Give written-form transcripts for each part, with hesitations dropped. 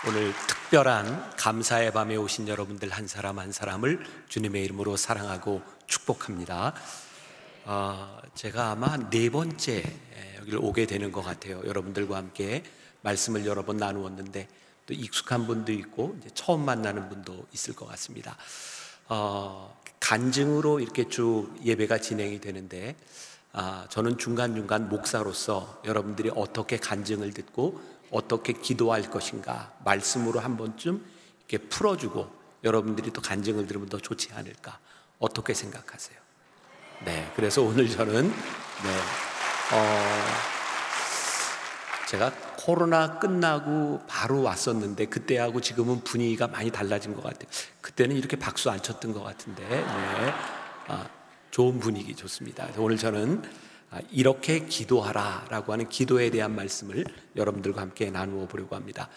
오늘 특별한 감사의 밤에 오신 여러분들 한 사람 한 사람을 주님의 이름으로 사랑하고 축복합니다. 제가 아마 네 번째 여기를 오게 되는 것 같아요. 여러분들과 함께 말씀을 여러 번 나누었는데 또 익숙한 분도 있고 이제 처음 만나는 분도 있을 것 같습니다. 간증으로 이렇게 쭉 예배가 진행이 되는데 저는 중간중간 목사로서 여러분들이 어떻게 간증을 듣고 어떻게 기도할 것인가 말씀으로 한 번쯤 이렇게 풀어주고 여러분들이 또 간증을 들으면 더 좋지 않을까, 어떻게 생각하세요? 네, 그래서 오늘 저는 제가 코로나 끝나고 바로 왔었는데 그때하고 지금은 분위기가 많이 달라진 것 같아요. 그때는 이렇게 박수 안 쳤던 것 같은데 좋은 분위기 좋습니다. 오늘 저는 이렇게 기도하라라고 하는 기도에 대한 말씀을 여러분들과 함께 나누어 보려고 합니다.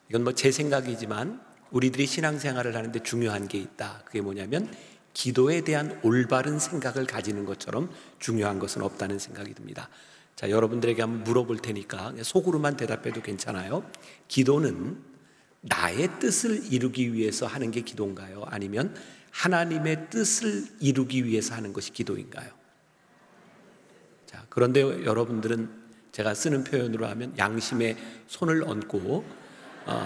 이건 뭐 제 생각이지만 우리들이 신앙생활을 하는데 중요한 게 있다. 그게 뭐냐면 기도에 대한 올바른 생각을 가지는 것처럼 중요한 것은 없다는 생각이 듭니다. 자, 여러분들에게 한번 물어볼 테니까 속으로만 대답해도 괜찮아요. 기도는 나의 뜻을 이루기 위해서 하는 게 기도인가요? 아니면 하나님의 뜻을 이루기 위해서 하는 것이 기도인가요? 자, 그런데 여러분들은 제가 쓰는 표현으로 하면 양심에 손을 얹고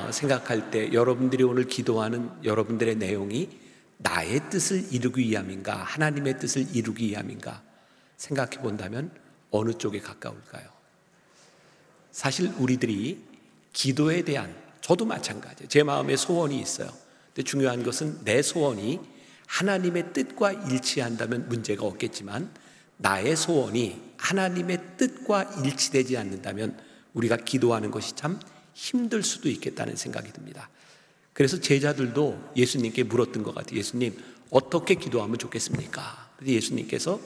생각할 때 여러분들이 오늘 기도하는 여러분들의 내용이 나의 뜻을 이루기 위함인가 하나님의 뜻을 이루기 위함인가 생각해 본다면 어느 쪽에 가까울까요? 사실 우리들이 기도에 대한, 저도 마찬가지예요. 제 마음에 소원이 있어요. 근데 중요한 것은 내 소원이 하나님의 뜻과 일치한다면 문제가 없겠지만 나의 소원이 하나님의 뜻과 일치되지 않는다면 우리가 기도하는 것이 참 힘들 수도 있겠다는 생각이 듭니다. 그래서 제자들도 예수님께 물었던 것 같아요. 예수님, 어떻게 기도하면 좋겠습니까? 그래서 예수님께서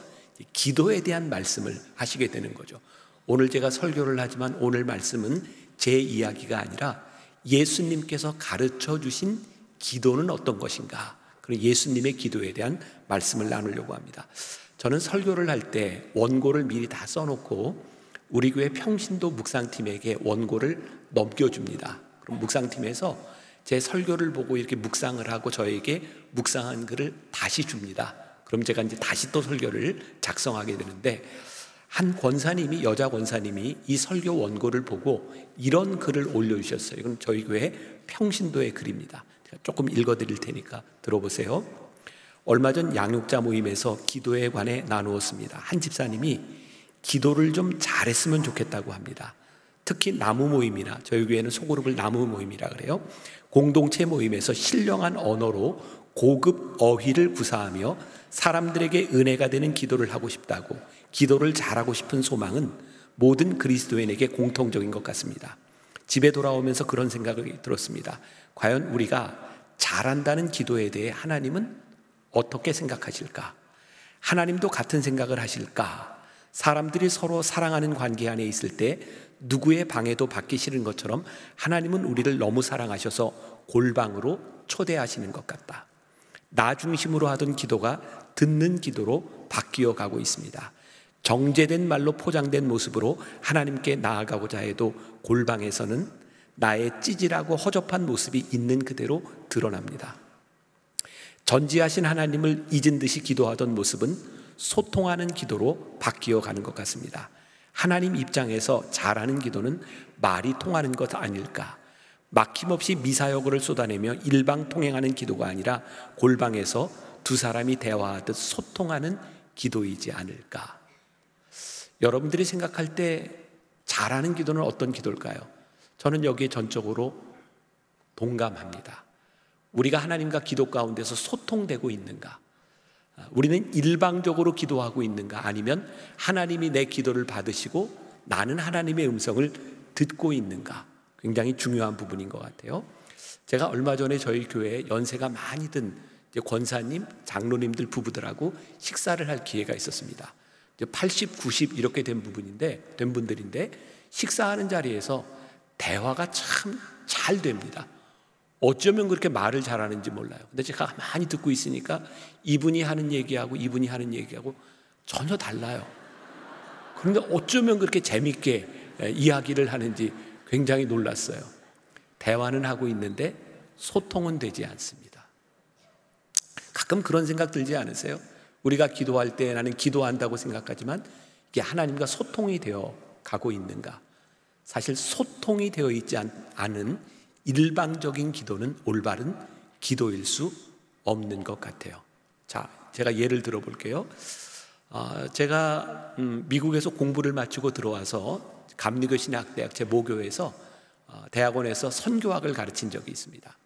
기도에 대한 말씀을 하시게 되는 거죠. 오늘 제가 설교를 하지만 오늘 말씀은 제 이야기가 아니라 예수님께서 가르쳐 주신 기도는 어떤 것인가, 그리고 예수님의 기도에 대한 말씀을 나누려고 합니다. 저는 설교를 할 때 원고를 미리 다 써놓고 우리 교회 평신도 묵상팀에게 원고를 넘겨줍니다. 그럼 묵상팀에서 제 설교를 보고 이렇게 묵상을 하고 저에게 묵상한 글을 다시 줍니다. 그럼 제가 이제 다시 또 설교를 작성하게 되는데 한 권사님이, 여자 권사님이 이 설교 원고를 보고 이런 글을 올려주셨어요. 이건 저희 교회 평신도의 글입니다. 제가 조금 읽어드릴 테니까 들어보세요. 얼마 전 양육자 모임에서 기도에 관해 나누었습니다. 한 집사님이 기도를 좀 잘했으면 좋겠다고 합니다. 특히 나무 모임이나, 저희 교회는 소그룹을 나무 모임이라 그래요. 공동체 모임에서 신령한 언어로 고급 어휘를 구사하며 사람들에게 은혜가 되는 기도를 하고 싶다고, 기도를 잘하고 싶은 소망은 모든 그리스도인에게 공통적인 것 같습니다. 집에 돌아오면서 그런 생각이 들었습니다. 과연 우리가 잘한다는 기도에 대해 하나님은 어떻게 생각하실까? 하나님도 같은 생각을 하실까? 사람들이 서로 사랑하는 관계 안에 있을 때 누구의 방해도 받기 싫은 것처럼 하나님은 우리를 너무 사랑하셔서 골방으로 초대하시는 것 같다. 나 중심으로 하던 기도가 듣는 기도로 바뀌어 가고 있습니다. 정제된 말로 포장된 모습으로 하나님께 나아가고자 해도 골방에서는 나의 찌질하고 허접한 모습이 있는 그대로 드러납니다. 전지하신 하나님을 잊은 듯이 기도하던 모습은 소통하는 기도로 바뀌어 가는 것 같습니다. 하나님 입장에서 잘하는 기도는 말이 통하는 것 아닐까? 막힘없이 미사여구를 쏟아내며 일방통행하는 기도가 아니라 골방에서 두 사람이 대화하듯 소통하는 기도이지 않을까? 여러분들이 생각할 때 잘하는 기도는 어떤 기도일까요? 저는 여기에 전적으로 동감합니다. 우리가 하나님과 기도 가운데서 소통되고 있는가? 우리는 일방적으로 기도하고 있는가? 아니면 하나님이 내 기도를 받으시고 나는 하나님의 음성을 듣고 있는가? 굉장히 중요한 부분인 것 같아요. 제가 얼마 전에 저희 교회에 연세가 많이 든 권사님, 장로님들 부부들하고 식사를 할 기회가 있었습니다. 80, 90 이렇게 된 분들인데 식사하는 자리에서 대화가 참 잘 됩니다. 어쩌면 그렇게 말을 잘하는지 몰라요. 근데 제가 많이 듣고 있으니까 이분이 하는 얘기하고 이분이 하는 얘기하고 전혀 달라요. 그런데 어쩌면 그렇게 재밌게 이야기를 하는지 굉장히 놀랐어요. 대화는 하고 있는데 소통은 되지 않습니다. 가끔 그런 생각 들지 않으세요? 우리가 기도할 때 나는 기도한다고 생각하지만 이게 하나님과 소통이 되어 가고 있는가? 사실 소통이 되어 있지 않은 일방적인 기도는 올바른 기도일 수 없는 것 같아요. 자, 제가 예를 들어 볼게요. 제가 미국에서 공부를 마치고 들어와서 감리교 신학대학 제 모교에서 대학원에서 선교학을 가르친 적이 있습니다.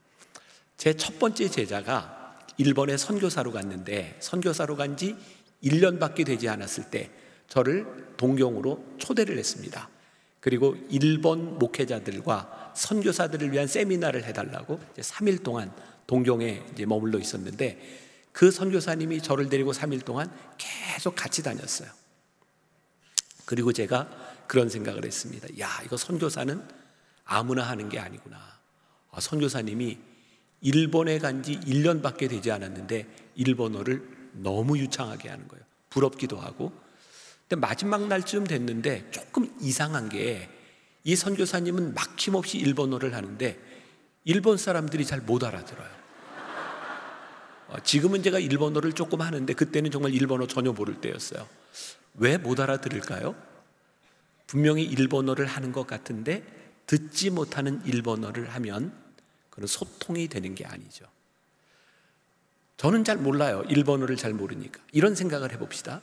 제 첫 번째 제자가 일본에 선교사로 갔는데 선교사로 간 지 1년밖에 되지 않았을 때 저를 동경으로 초대를 했습니다. 그리고 일본 목회자들과 선교사들을 위한 세미나를 해달라고 3일 동안 동경에 머물러 있었는데 그 선교사님이 저를 데리고 3일 동안 계속 같이 다녔어요. 그리고 제가 그런 생각을 했습니다. 야, 이거 선교사는 아무나 하는 게 아니구나. 선교사님이 일본에 간 지 1년밖에 되지 않았는데 일본어를 너무 유창하게 하는 거예요. 부럽기도 하고. 근데 마지막 날쯤 됐는데 조금 이상한 게 이 선교사님은 막힘없이 일본어를 하는데 일본 사람들이 잘 못 알아들어요. 지금은 제가 일본어를 조금 하는데 그때는 정말 일본어 전혀 모를 때였어요. 왜 못 알아들을까요? 분명히 일본어를 하는 것 같은데 듣지 못하는 일본어를 하면 그건 소통이 되는 게 아니죠. 저는 잘 몰라요. 일본어를 잘 모르니까. 이런 생각을 해봅시다.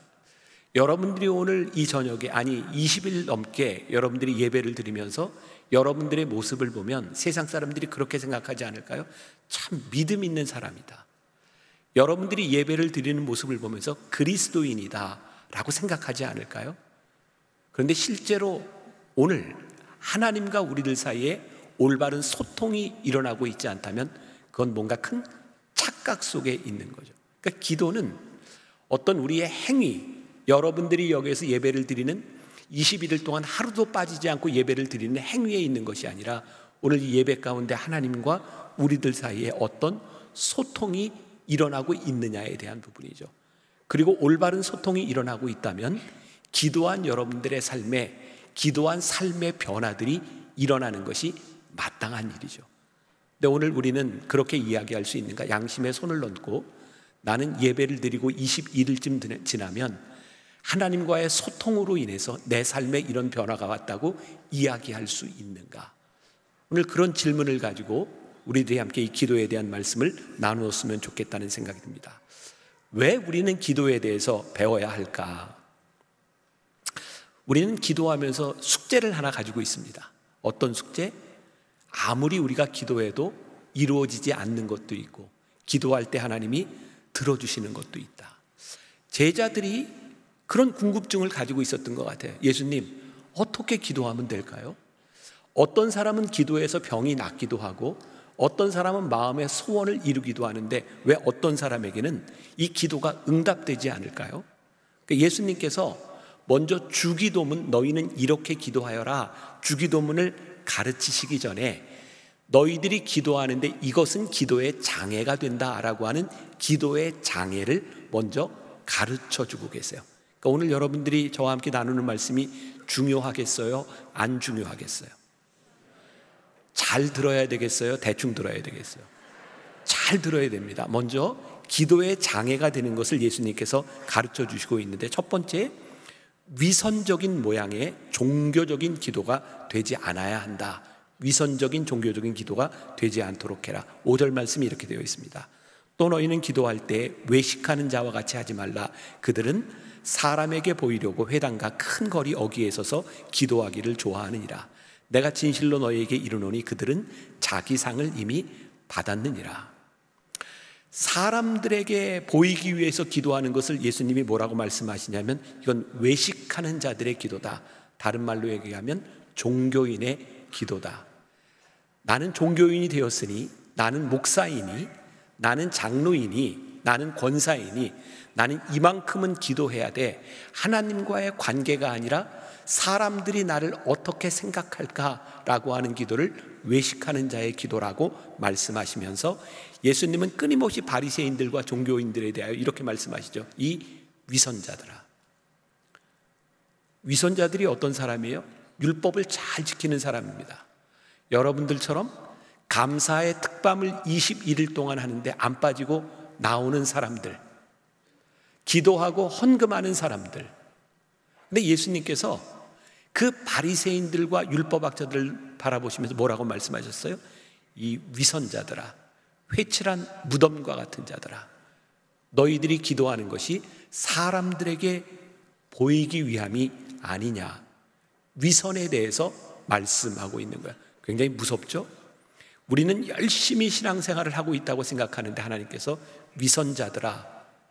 여러분들이 오늘 이 저녁에 20일 넘게 여러분들이 예배를 드리면서 여러분들의 모습을 보면 세상 사람들이 그렇게 생각하지 않을까요? 참 믿음 있는 사람이다. 여러분들이 예배를 드리는 모습을 보면서 그리스도인이다 라고 생각하지 않을까요? 그런데 실제로 오늘 하나님과 우리들 사이에 올바른 소통이 일어나고 있지 않다면 그건 뭔가 큰 착각 속에 있는 거죠. 그러니까 기도는 어떤 우리의 행위, 여러분들이 여기에서 예배를 드리는 21일 동안 하루도 빠지지 않고 예배를 드리는 행위에 있는 것이 아니라 오늘 이 예배 가운데 하나님과 우리들 사이에 어떤 소통이 일어나고 있느냐에 대한 부분이죠. 그리고 올바른 소통이 일어나고 있다면 기도한 여러분들의 삶에 기도한 삶의 변화들이 일어나는 것이 마땅한 일이죠. 근데 오늘 우리는 그렇게 이야기할 수 있는가? 양심에 손을 얹고 나는 예배를 드리고 21일쯤 지나면 하나님과의 소통으로 인해서 내 삶에 이런 변화가 왔다고 이야기할 수 있는가? 오늘 그런 질문을 가지고 우리들이 함께 이 기도에 대한 말씀을 나누었으면 좋겠다는 생각이 듭니다. 왜 우리는 기도에 대해서 배워야 할까? 우리는 기도하면서 숙제를 하나 가지고 있습니다. 어떤 숙제? 아무리 우리가 기도해도 이루어지지 않는 것도 있고 기도할 때 하나님이 들어주시는 것도 있다. 제자들이 그런 궁금증을 가지고 있었던 것 같아요. 예수님, 어떻게 기도하면 될까요? 어떤 사람은 기도해서 병이 낫기도 하고 어떤 사람은 마음의 소원을 이루기도 하는데 왜 어떤 사람에게는 이 기도가 응답되지 않을까요? 예수님께서 먼저 주기도문 너희는 이렇게 기도하여라 주기도문을 가르치시기 전에 너희들이 기도하는데 이것은 기도의 장애가 된다라고 하는 기도의 장애를 먼저 가르쳐주고 계세요. 그러니까 오늘 여러분들이 저와 함께 나누는 말씀이 중요하겠어요? 안 중요하겠어요? 잘 들어야 되겠어요? 대충 들어야 되겠어요? 잘 들어야 됩니다. 먼저 기도의 장애가 되는 것을 예수님께서 가르쳐 주시고 있는데 첫 번째, 위선적인 모양의 종교적인 기도가 되지 않아야 한다. 위선적인 종교적인 기도가 되지 않도록 해라. 5절 말씀이 이렇게 되어 있습니다. 또 너희는 기도할 때 외식하는 자와 같이 하지 말라. 그들은 사람에게 보이려고 회당과 큰 거리 어귀에 서서 기도하기를 좋아하느니라. 내가 진실로 너희에게 이르노니 그들은 자기 상을 이미 받았느니라. 사람들에게 보이기 위해서 기도하는 것을 예수님이 뭐라고 말씀하시냐면 이건 외식하는 자들의 기도다. 다른 말로 얘기하면 종교인의 기도다. 나는 종교인이 되었으니, 나는 목사이니, 나는 장로이니, 나는 권사이니 나는 이만큼은 기도해야 돼. 하나님과의 관계가 아니라 사람들이 나를 어떻게 생각할까라고 하는 기도를 외식하는 자의 기도라고 말씀하시면서 예수님은 끊임없이 바리새인들과 종교인들에 대하여 이렇게 말씀하시죠. 이 위선자들아. 위선자들이 어떤 사람이에요? 율법을 잘 지키는 사람입니다. 여러분들처럼 감사의 특밤을 21일 동안 하는데 안 빠지고 나오는 사람들, 기도하고 헌금하는 사람들. 근데 예수님께서 그 바리새인들과 율법학자들을 바라보시면서 뭐라고 말씀하셨어요? 이 위선자들아, 회칠한 무덤과 같은 자들아, 너희들이 기도하는 것이 사람들에게 보이기 위함이 아니냐. 위선에 대해서 말씀하고 있는 거야. 굉장히 무섭죠? 우리는 열심히 신앙생활을 하고 있다고 생각하는데 하나님께서 위선자들아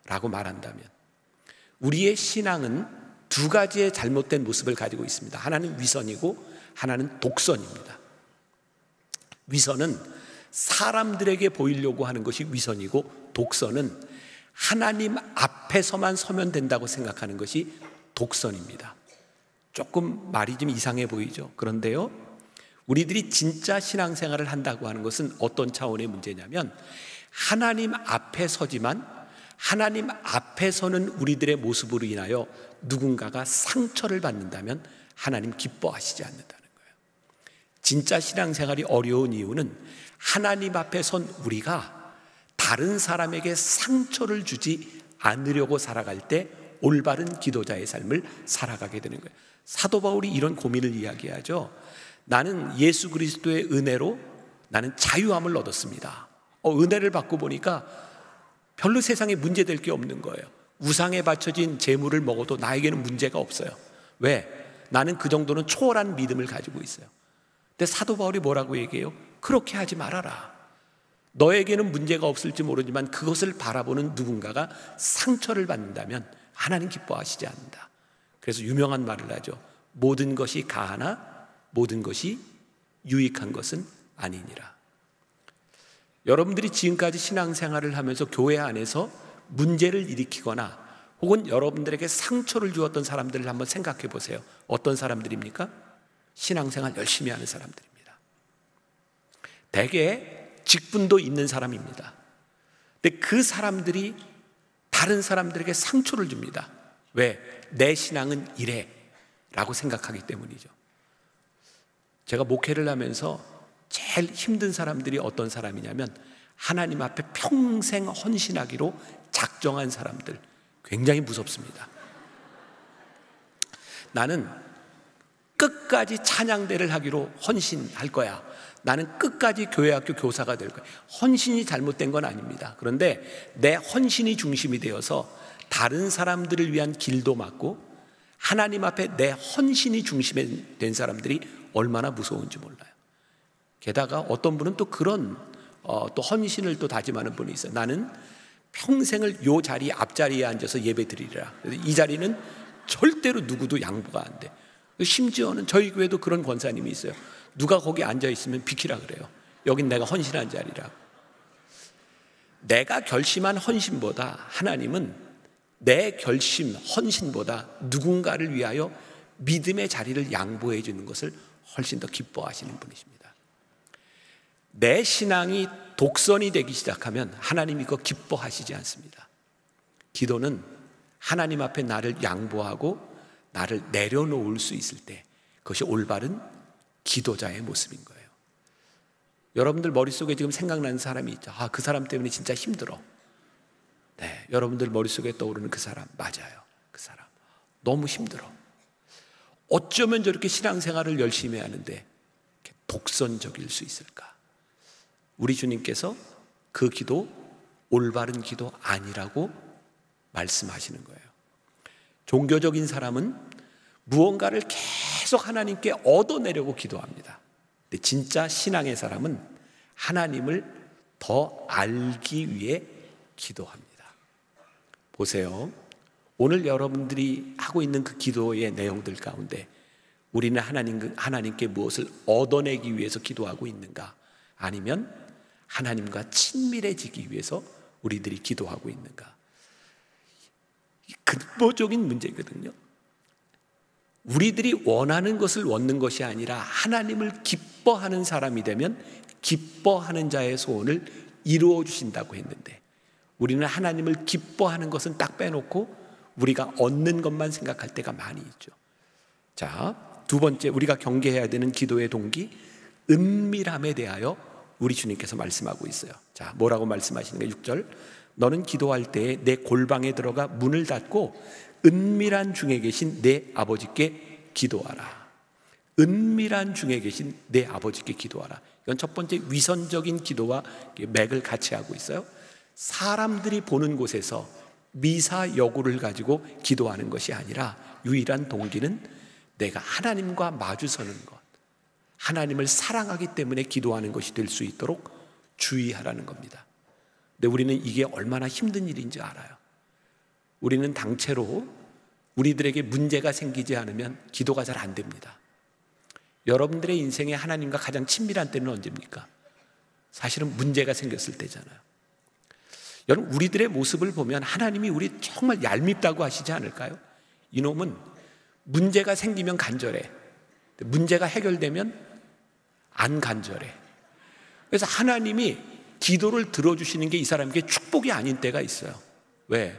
라고 말한다면, 우리의 신앙은 두 가지의 잘못된 모습을 가지고 있습니다. 하나는 위선이고 하나는 독선입니다. 위선은 사람들에게 보이려고 하는 것이 위선이고, 독선은 하나님 앞에서만 서면 된다고 생각하는 것이 독선입니다. 조금 말이 좀 이상해 보이죠? 그런데요, 우리들이 진짜 신앙생활을 한다고 하는 것은 어떤 차원의 문제냐면, 하나님 앞에 서지만 하나님 앞에서는 우리들의 모습으로 인하여 누군가가 상처를 받는다면 하나님 기뻐하시지 않는다는 거예요. 진짜 신앙생활이 어려운 이유는 하나님 앞에 선 우리가 다른 사람에게 상처를 주지 않으려고 살아갈 때 올바른 기도자의 삶을 살아가게 되는 거예요. 사도 바울이 이런 고민을 이야기하죠. 나는 예수 그리스도의 은혜로 나는 자유함을 얻었습니다. 은혜를 받고 보니까 별로 세상에 문제될 게 없는 거예요. 우상에 바쳐진 재물을 먹어도 나에게는 문제가 없어요. 왜? 나는 그 정도는 초월한 믿음을 가지고 있어요. 근데 사도 바울이 뭐라고 얘기해요? 그렇게 하지 말아라. 너에게는 문제가 없을지 모르지만 그것을 바라보는 누군가가 상처를 받는다면 하나님 기뻐하시지 않는다. 그래서 유명한 말을 하죠. 모든 것이 가하나 모든 것이 유익한 것은 아니니라. 여러분들이 지금까지 신앙생활을 하면서 교회 안에서 문제를 일으키거나 혹은 여러분들에게 상처를 주었던 사람들을 한번 생각해 보세요. 어떤 사람들입니까? 신앙생활 열심히 하는 사람들입니다. 대개 직분도 있는 사람입니다. 근데 그 사람들이 다른 사람들에게 상처를 줍니다. 왜? 내 신앙은 이래 라고 생각하기 때문이죠. 제가 목회를 하면서 제일 힘든 사람들이 어떤 사람이냐면, 하나님 앞에 평생 헌신하기로 작정한 사람들. 굉장히 무섭습니다. 나는 끝까지 찬양대를 하기로 헌신할 거야. 나는 끝까지 교회학교 교사가 될 거야. 헌신이 잘못된 건 아닙니다. 그런데 내 헌신이 중심이 되어서 다른 사람들을 위한 길도 막고 하나님 앞에 내 헌신이 중심이 된 사람들이 얼마나 무서운지 몰라요. 게다가 어떤 분은 또 그런 또 헌신을 또 다짐하는 분이 있어요. 나는 평생을 요 자리 앞자리에 앉아서 예배 드리리라. 이 자리는 절대로 누구도 양보가 안 돼. 심지어는 저희 교회도 그런 권사님이 있어요. 누가 거기 앉아 있으면 비키라 그래요. 여긴 내가 헌신한 자리라. 내가 결심한 헌신보다 하나님은 내 결심, 헌신보다 누군가를 위하여 믿음의 자리를 양보해 주는 것을 훨씬 더 기뻐하시는 분이십니다. 내 신앙이 독선이 되기 시작하면 하나님이 그거 기뻐하시지 않습니다. 기도는 하나님 앞에 나를 양보하고 나를 내려놓을 수 있을 때 그것이 올바른 기도자의 모습인 거예요. 여러분들 머릿속에 지금 생각나는 사람이 있죠. 그 사람 때문에 진짜 힘들어. 네, 여러분들 머릿속에 떠오르는 그 사람 맞아요. 그 사람 너무 힘들어. 어쩌면 저렇게 신앙생활을 열심히 하는데 독선적일 수 있을까? 우리 주님께서 그 기도 올바른 기도 아니라고 말씀하시는 거예요. 종교적인 사람은 무언가를 계속 하나님께 얻어내려고 기도합니다. 근데 진짜 신앙의 사람은 하나님을 더 알기 위해 기도합니다. 보세요. 오늘 여러분들이 하고 있는 그 기도의 내용들 가운데 우리는 하나님께 무엇을 얻어내기 위해서 기도하고 있는가? 아니면 하나님과 친밀해지기 위해서 우리들이 기도하고 있는가? 근본적인 문제거든요. 우리들이 원하는 것을 얻는 것이 아니라 하나님을 기뻐하는 사람이 되면 기뻐하는 자의 소원을 이루어 주신다고 했는데, 우리는 하나님을 기뻐하는 것은 딱 빼놓고 우리가 얻는 것만 생각할 때가 많이 있죠. 자, 두 번째 우리가 경계해야 되는 기도의 동기, 은밀함에 대하여 우리 주님께서 말씀하고 있어요. 자, 뭐라고 말씀하시는가? 6절. 너는 기도할 때에 내 골방에 들어가 문을 닫고 은밀한 중에 계신 내 아버지께 기도하라. 은밀한 중에 계신 내 아버지께 기도하라. 이건 첫 번째 위선적인 기도와 맥을 같이 하고 있어요. 사람들이 보는 곳에서 미사 여구를 가지고 기도하는 것이 아니라 유일한 동기는 내가 하나님과 마주서는 것, 하나님을 사랑하기 때문에 기도하는 것이 될 수 있도록 주의하라는 겁니다. 근데 우리는 이게 얼마나 힘든 일인지 알아요. 우리는 당최로 우리들에게 문제가 생기지 않으면 기도가 잘 안 됩니다. 여러분들의 인생에 하나님과 가장 친밀한 때는 언제입니까? 사실은 문제가 생겼을 때잖아요. 여러분, 우리들의 모습을 보면 하나님이 우리 정말 얄밉다고 하시지 않을까요? 이놈은 문제가 생기면 간절해. 문제가 해결되면 안 간절해. 그래서 하나님이 기도를 들어주시는 게 이 사람에게 축복이 아닌 때가 있어요. 왜?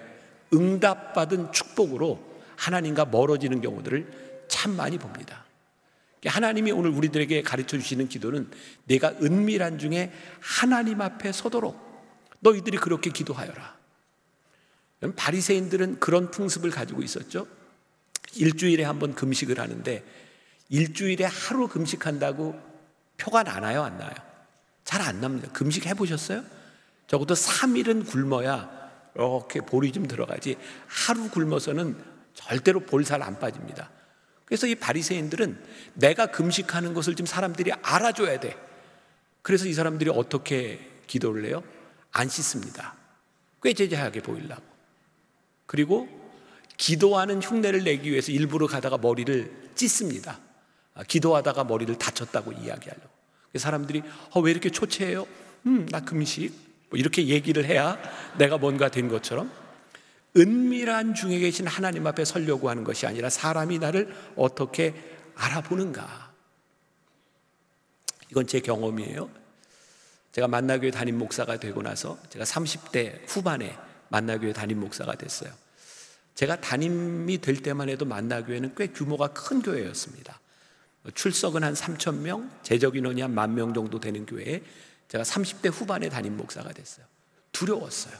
응답받은 축복으로 하나님과 멀어지는 경우들을 참 많이 봅니다. 하나님이 오늘 우리들에게 가르쳐 주시는 기도는 내가 은밀한 중에 하나님 앞에 서도록 너희들이 그렇게 기도하여라. 바리새인들은 그런 풍습을 가지고 있었죠. 일주일에 한 번 금식을 하는데 일주일에 하루 금식한다고 표가 나나요, 안 나요? 잘 안 납니다. 금식 해보셨어요? 적어도 3일은 굶어야 이렇게 볼이 좀 들어가지 하루 굶어서는 절대로 볼 살 안 빠집니다. 그래서 이 바리새인들은 내가 금식하는 것을 좀 사람들이 알아줘야 돼. 그래서 이 사람들이 어떻게 기도를 해요? 안 씻습니다. 꾀죄죄하게 보이려고. 그리고 기도하는 흉내를 내기 위해서 일부러 가다가 머리를 찢습니다. 기도하다가 머리를 다쳤다고 이야기하려고. 사람들이 왜 이렇게 초췌해요? 나 금식. 뭐 이렇게 얘기를 해야 내가 뭔가 된 것처럼. 은밀한 중에 계신 하나님 앞에 서려고 하는 것이 아니라 사람이 나를 어떻게 알아보는가. 이건 제 경험이에요. 제가 만나교회 담임 목사가 되고 나서 제가 30대 후반에 만나교회 담임 목사가 됐어요. 제가 담임이 될 때만 해도 만나교회는 꽤 규모가 큰 교회였습니다. 출석은 한 3,000명, 재적 인원이 한 10,000명 정도 되는 교회에 제가 30대 후반에 담임 목사가 됐어요. 두려웠어요.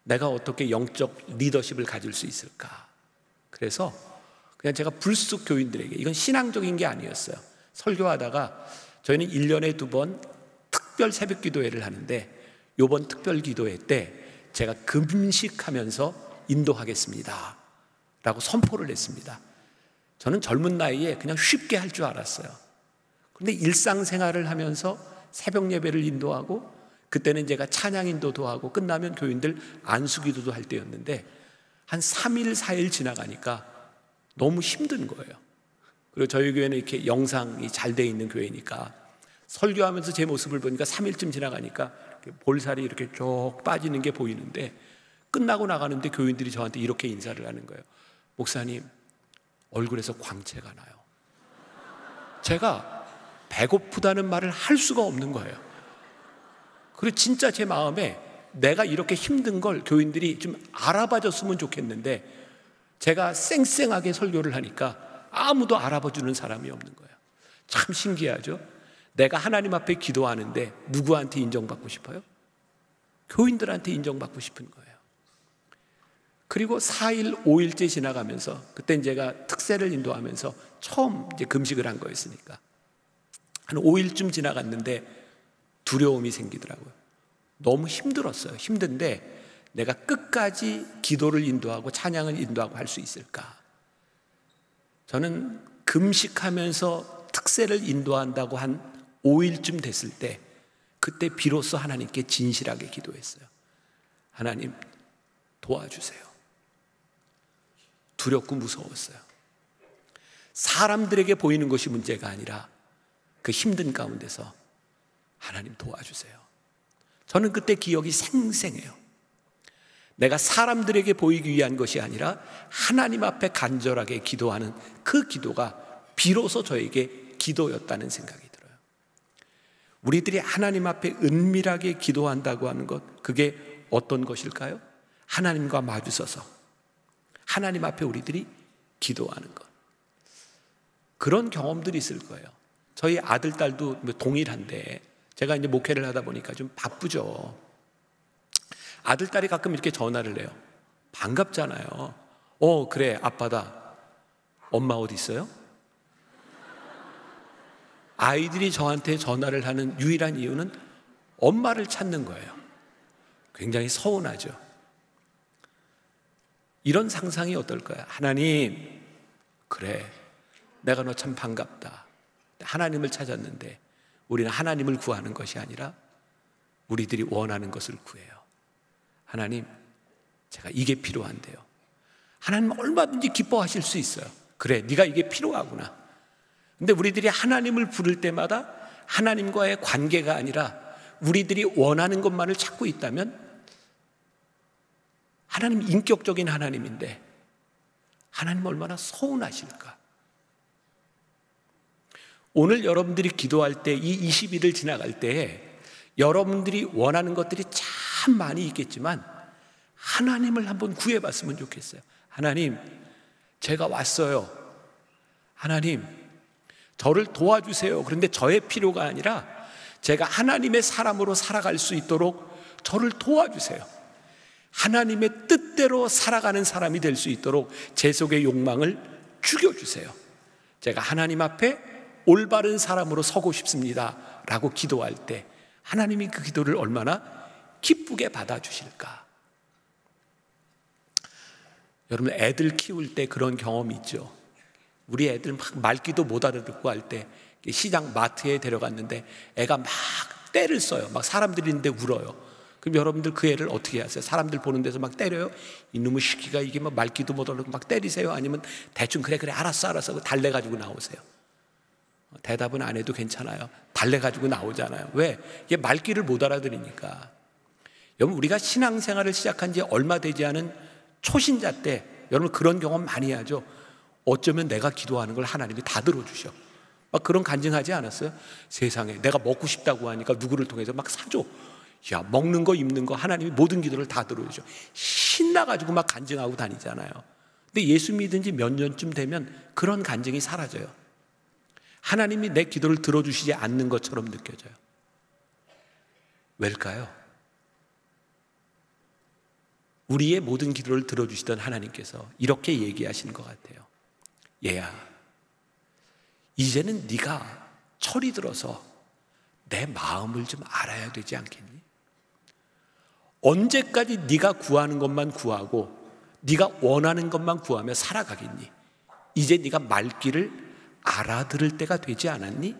내가 어떻게 영적 리더십을 가질 수 있을까? 그래서 그냥 제가 불쑥 교인들에게, 이건 신앙적인 게 아니었어요. 설교하다가 저희는 1년에 2번 특별 새벽 기도회를 하는데 이번 특별 기도회 때 제가 금식하면서 인도하겠습니다 라고 선포를 했습니다. 저는 젊은 나이에 그냥 쉽게 할 줄 알았어요. 그런데 일상생활을 하면서 새벽 예배를 인도하고 그때는 제가 찬양 인도도 하고 끝나면 교인들 안수기도도 할 때였는데 한 3일, 4일 지나가니까 너무 힘든 거예요. 그리고 저희 교회는 이렇게 영상이 잘 돼 있는 교회니까 설교하면서 제 모습을 보니까 3일쯤 지나가니까 볼살이 이렇게 쭉 빠지는 게 보이는데 끝나고 나가는데 교인들이 저한테 이렇게 인사를 하는 거예요. 목사님, 얼굴에서 광채가 나요. 제가 배고프다는 말을 할 수가 없는 거예요. 그리고 진짜 제 마음에 내가 이렇게 힘든 걸 교인들이 좀 알아봐 줬으면 좋겠는데 제가 쌩쌩하게 설교를 하니까 아무도 알아봐 주는 사람이 없는 거예요. 참 신기하죠? 내가 하나님 앞에 기도하는데 누구한테 인정받고 싶어요? 교인들한테 인정받고 싶은 거예요. 그리고 4일, 5일째 지나가면서 그때 제가 특세를 인도하면서 처음 이제 금식을 한 거였으니까 한 5일쯤 지나갔는데 두려움이 생기더라고요. 너무 힘들었어요. 힘든데 내가 끝까지 기도를 인도하고 찬양을 인도하고 할 수 있을까? 저는 금식하면서 특세를 인도한다고 한 5일쯤 됐을 때 그때 비로소 하나님께 진실하게 기도했어요. 하나님 도와주세요. 두렵고 무서웠어요. 사람들에게 보이는 것이 문제가 아니라 그 힘든 가운데서 하나님 도와주세요. 저는 그때 기억이 생생해요. 내가 사람들에게 보이기 위한 것이 아니라 하나님 앞에 간절하게 기도하는 그 기도가 비로소 저에게 기도였다는 생각이 들어요. 우리들이 하나님 앞에 은밀하게 기도한다고 하는 것, 그게 어떤 것일까요? 하나님과 마주서서 하나님 앞에 우리들이 기도하는 것. 그런 경험들이 있을 거예요. 저희 아들, 딸도 동일한데 제가 이제 목회를 하다 보니까 좀 바쁘죠. 아들, 딸이 가끔 이렇게 전화를 해요. 반갑잖아요. 그래, 아빠다. 엄마 어디 있어요? 아이들이 저한테 전화를 하는 유일한 이유는 엄마를 찾는 거예요. 굉장히 서운하죠. 이런 상상이 어떨까요? 하나님, 그래, 내가 너 참 반갑다. 하나님을 찾았는데 우리는 하나님을 구하는 것이 아니라 우리들이 원하는 것을 구해요. 하나님, 제가 이게 필요한데요. 하나님 얼마든지 기뻐하실 수 있어요. 그래, 네가 이게 필요하구나. 근데 우리들이 하나님을 부를 때마다 하나님과의 관계가 아니라 우리들이 원하는 것만을 찾고 있다면 하나님 인격적인 하나님인데 하나님 얼마나 서운하실까. 오늘 여러분들이 기도할 때 이 20일을 지나갈 때에 여러분들이 원하는 것들이 참 많이 있겠지만 하나님을 한번 구해봤으면 좋겠어요. 하나님, 제가 왔어요. 하나님, 저를 도와주세요. 그런데 저의 필요가 아니라 제가 하나님의 사람으로 살아갈 수 있도록 저를 도와주세요. 하나님의 뜻대로 살아가는 사람이 될 수 있도록 제 속의 욕망을 죽여주세요. 제가 하나님 앞에 올바른 사람으로 서고 싶습니다 라고 기도할 때 하나님이 그 기도를 얼마나 기쁘게 받아주실까. 여러분, 애들 키울 때 그런 경험이 있죠. 우리 애들 막 말귀도 못 알아듣고 할 때 시장 마트에 데려갔는데 애가 막 떼를 써요. 막 사람들이 있는데 울어요. 그럼 여러분들 그 애를 어떻게 하세요? 사람들 보는 데서 막 때려요? 이놈의 시키가 이게 막 말귀도 못 알아듣고 막 때리세요? 아니면 대충 그래 알았어 달래가지고 나오세요? 대답은 안 해도 괜찮아요. 달래가지고 나오잖아요. 왜? 이게 말귀를 못 알아들으니까. 여러분, 우리가 신앙생활을 시작한 지 얼마 되지 않은 초신자 때 여러분 그런 경험 많이 하죠. 어쩌면 내가 기도하는 걸 하나님이 다 들어주셔. 막 그런 간증하지 않았어요? 세상에 내가 먹고 싶다고 하니까 누구를 통해서 막 사줘. 야, 먹는 거 입는 거 하나님이 모든 기도를 다 들어주셔. 신나가지고 막 간증하고 다니잖아요. 근데 예수 믿은 지 몇 년쯤 되면 그런 간증이 사라져요. 하나님이 내 기도를 들어주시지 않는 것처럼 느껴져요. 왜일까요? 우리의 모든 기도를 들어주시던 하나님께서 이렇게 얘기하시는 것 같아요. 얘야, 이제는 네가 철이 들어서 내 마음을 좀 알아야 되지 않겠니? 언제까지 네가 구하는 것만 구하고 네가 원하는 것만 구하며 살아가겠니? 이제 네가 말귀를 알아들을 때가 되지 않았니?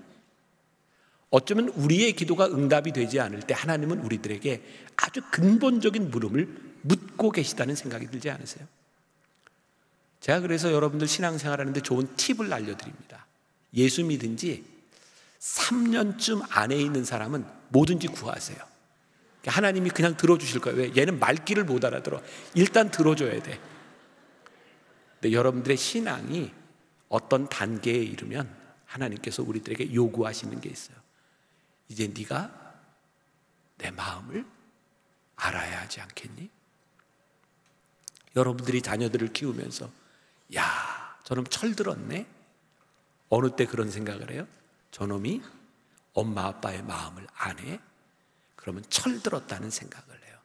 어쩌면 우리의 기도가 응답이 되지 않을 때 하나님은 우리들에게 아주 근본적인 물음을 묻고 계시다는 생각이 들지 않으세요? 제가 그래서 여러분들 신앙생활 하는데 좋은 팁을 알려드립니다. 예수 믿은 지 3년쯤 안에 있는 사람은 뭐든지 구하세요. 하나님이 그냥 들어주실 거예요. 왜? 얘는 말귀를 못 알아들어. 일단 들어줘야 돼. 근데 여러분들의 신앙이 어떤 단계에 이르면 하나님께서 우리들에게 요구하시는 게 있어요. 이제 네가 내 마음을 알아야 하지 않겠니? 여러분들이 자녀들을 키우면서 야, 저놈 철들었네? 어느 때 그런 생각을 해요? 저놈이 엄마 아빠의 마음을 안 해? 그러면 철들었다는 생각을 해요.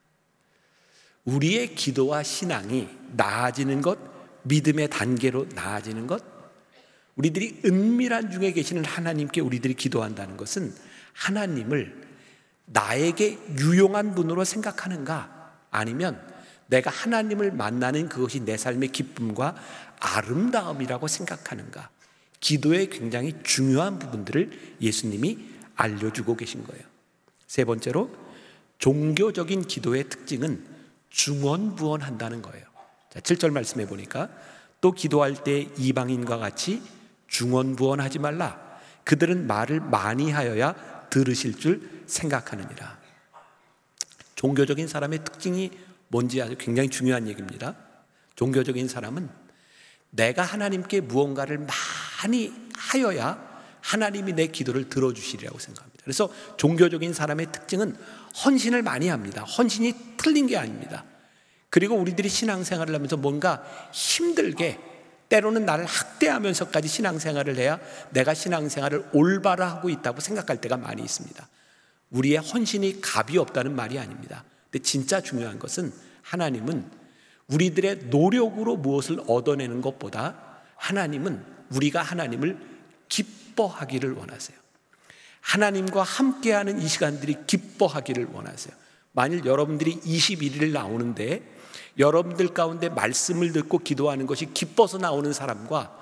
우리의 기도와 신앙이 나아지는 것, 믿음의 단계로 나아지는 것, 우리들이 은밀한 중에 계시는 하나님께 우리들이 기도한다는 것은 하나님을 나에게 유용한 분으로 생각하는가, 아니면 내가 하나님을 만나는 그것이 내 삶의 기쁨과 아름다움이라고 생각하는가, 기도의 굉장히 중요한 부분들을 예수님이 알려주고 계신 거예요. 세 번째로, 종교적인 기도의 특징은 중언부언한다는 거예요. 자, 7절 말씀해 보니까 또 기도할 때 이방인과 같이 중언부언하지 말라. 그들은 말을 많이 하여야 들으실 줄 생각하느니라. 종교적인 사람의 특징이 뭔지 아주 굉장히 중요한 얘기입니다. 종교적인 사람은 내가 하나님께 무언가를 많이 하여야 하나님이 내 기도를 들어주시리라고 생각합니다. 그래서 종교적인 사람의 특징은 헌신을 많이 합니다. 헌신이 틀린 게 아닙니다. 그리고 우리들이 신앙생활을 하면서 뭔가 힘들게, 때로는 나를 학대하면서까지 신앙생활을 해야 내가 신앙생활을 올바로 하고 있다고 생각할 때가 많이 있습니다. 우리의 헌신이 값이 없다는 말이 아닙니다. 근데 진짜 중요한 것은 하나님은 우리들의 노력으로 무엇을 얻어내는 것보다 하나님은 우리가 하나님을 기뻐하기를 원하세요. 하나님과 함께하는 이 시간들이 기뻐하기를 원하세요. 만일 여러분들이 21일 나오는데 여러분들 가운데 말씀을 듣고 기도하는 것이 기뻐서 나오는 사람과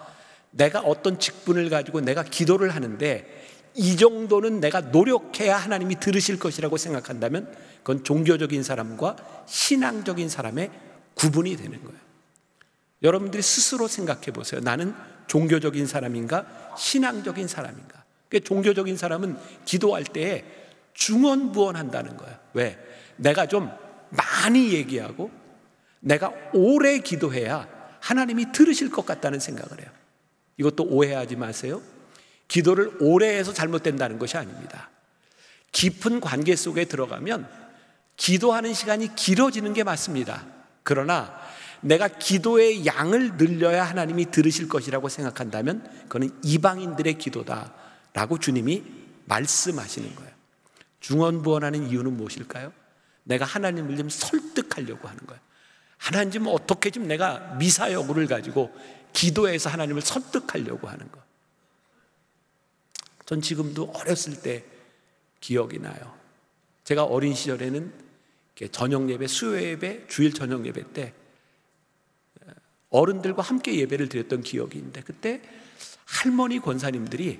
내가 어떤 직분을 가지고 내가 기도를 하는데 이 정도는 내가 노력해야 하나님이 들으실 것이라고 생각한다면 그건 종교적인 사람과 신앙적인 사람의 구분이 되는 거예요. 여러분들이 스스로 생각해 보세요. 나는 종교적인 사람인가 신앙적인 사람인가? 종교적인 사람은 기도할 때에 중언부언한다는 거예요. 왜? 내가 좀 많이 얘기하고 내가 오래 기도해야 하나님이 들으실 것 같다는 생각을 해요. 이것도 오해하지 마세요. 기도를 오래 해서 잘못된다는 것이 아닙니다. 깊은 관계 속에 들어가면 기도하는 시간이 길어지는 게 맞습니다. 그러나 내가 기도의 양을 늘려야 하나님이 들으실 것이라고 생각한다면 그건 이방인들의 기도다라고 주님이 말씀하시는 거예요. 중언부언하는 이유는 무엇일까요? 내가 하나님을 좀 설득하려고 하는 거예요. 하나님 좀 어떻게 좀 내가 미사여구를 가지고 기도해서 하나님을 설득하려고 하는 거. 전 지금도 어렸을 때 기억이 나요. 제가 어린 시절에는 저녁 예배, 수요 예배, 주일 저녁 예배 때 어른들과 함께 예배를 드렸던 기억이 있는데 그때 할머니 권사님들이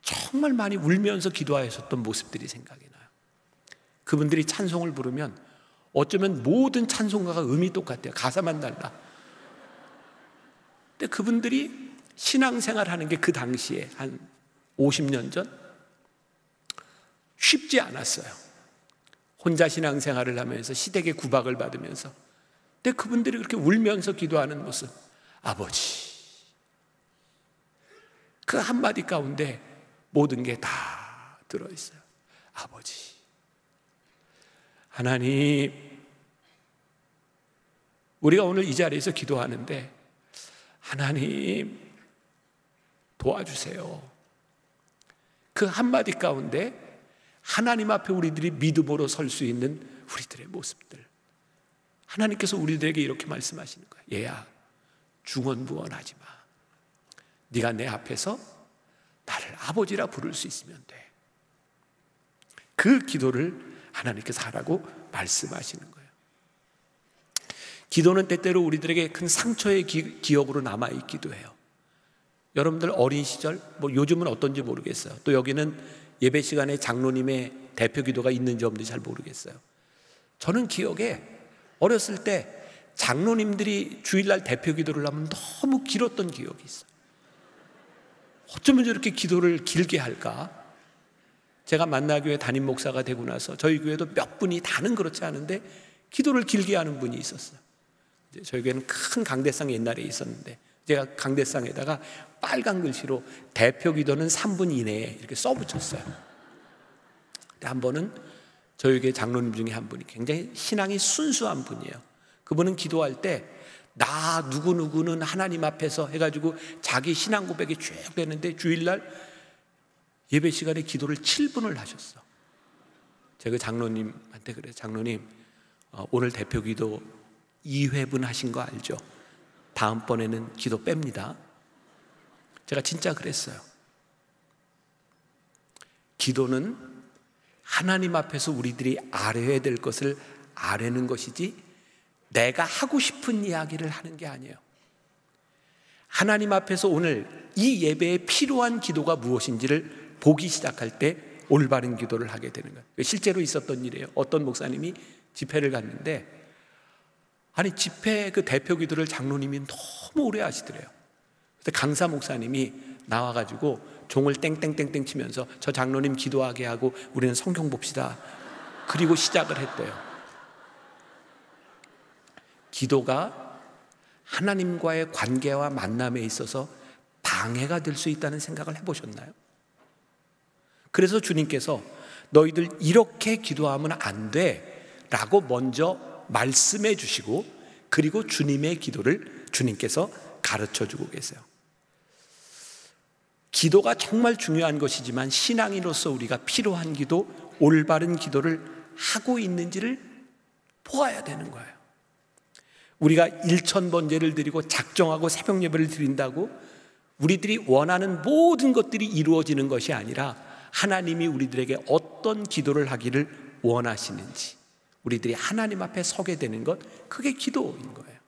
정말 많이 울면서 기도하셨던 모습들이 생각이 나요. 그분들이 찬송을 부르면 어쩌면 모든 찬송가가 음이 똑같아요. 가사만 달라. 근데 그분들이 신앙생활하는 게 그 당시에 한 50년 전 쉽지 않았어요. 혼자 신앙생활을 하면서 시댁의 구박을 받으면서. 근데 그분들이 그렇게 울면서 기도하는 모습, 아버지, 그 한마디 가운데 모든 게 다 들어있어요. 아버지, 하나님, 우리가 오늘 이 자리에서 기도하는데 하나님 도와주세요. 그 한마디 가운데 하나님 앞에 우리들이 믿음으로 설 수 있는 우리들의 모습들, 하나님께서 우리들에게 이렇게 말씀하시는 거예요. 얘야, 중언부언하지 마. 네가 내 앞에서 나를 아버지라 부를 수 있으면 돼. 그 기도를 하나님께서 하라고 말씀하시는 거예요. 기도는 때때로 우리들에게 큰 상처의 기억으로 남아있기도 해요. 여러분들 어린 시절, 요즘은 어떤지 모르겠어요. 또 여기는 예배 시간에 장로님의 대표 기도가 있는지 없는지 잘 모르겠어요. 저는 기억에 어렸을 때 장로님들이 주일날 대표 기도를 하면 너무 길었던 기억이 있어요. 어쩌면 저렇게 기도를 길게 할까? 제가 만나교회 담임 목사가 되고 나서 저희 교회도 몇 분이 다는 그렇지 않은데 기도를 길게 하는 분이 있었어요. 저희 교회는 큰 강대상 옛날에 있었는데 제가 강대상에다가 빨간 글씨로 대표 기도는 3분 이내에 이렇게 써붙였어요. 근데 한 번은 저희 교회 장로님 중에 한 분이 굉장히 신앙이 순수한 분이에요. 그분은 기도할 때 나 누구누구는 하나님 앞에서 해가지고 자기 신앙 고백이 쭉 되는데 주일날 예배 시간에 기도를 7분을 하셨어. 제가 장로님한테 그래요. 장로님, 오늘 대표 기도 2회분 하신 거 알죠? 다음번에는 기도 뺍니다. 제가 진짜 그랬어요. 기도는 하나님 앞에서 우리들이 알아야 될 것을 아뢰는 것이지 내가 하고 싶은 이야기를 하는 게 아니에요. 하나님 앞에서 오늘 이 예배에 필요한 기도가 무엇인지를 보기 시작할 때 올바른 기도를 하게 되는 거예요. 실제로 있었던 일이에요. 어떤 목사님이 집회를 갔는데 아니 집회 그 대표 기도를 장로님이 너무 오래 하시더래요. 그래서 강사 목사님이 나와가지고 종을 땡땡땡땡 치면서 저 장로님 기도하게 하고 우리는 성경 봅시다. 그리고 시작을 했대요. 기도가 하나님과의 관계와 만남에 있어서 방해가 될 수 있다는 생각을 해보셨나요? 그래서 주님께서 너희들 이렇게 기도하면 안 돼 라고 먼저 말씀해 주시고 그리고 주님의 기도를 주님께서 가르쳐 주고 계세요. 기도가 정말 중요한 것이지만 신앙인으로서 우리가 필요한 기도 올바른 기도를 하고 있는지를 보아야 되는 거예요. 우리가 1000번제를 드리고 작정하고 새벽 예배를 드린다고 우리들이 원하는 모든 것들이 이루어지는 것이 아니라 하나님이 우리들에게 어떤 기도를 하기를 원하시는지 우리들이 하나님 앞에 서게 되는 것, 그게 기도인 거예요.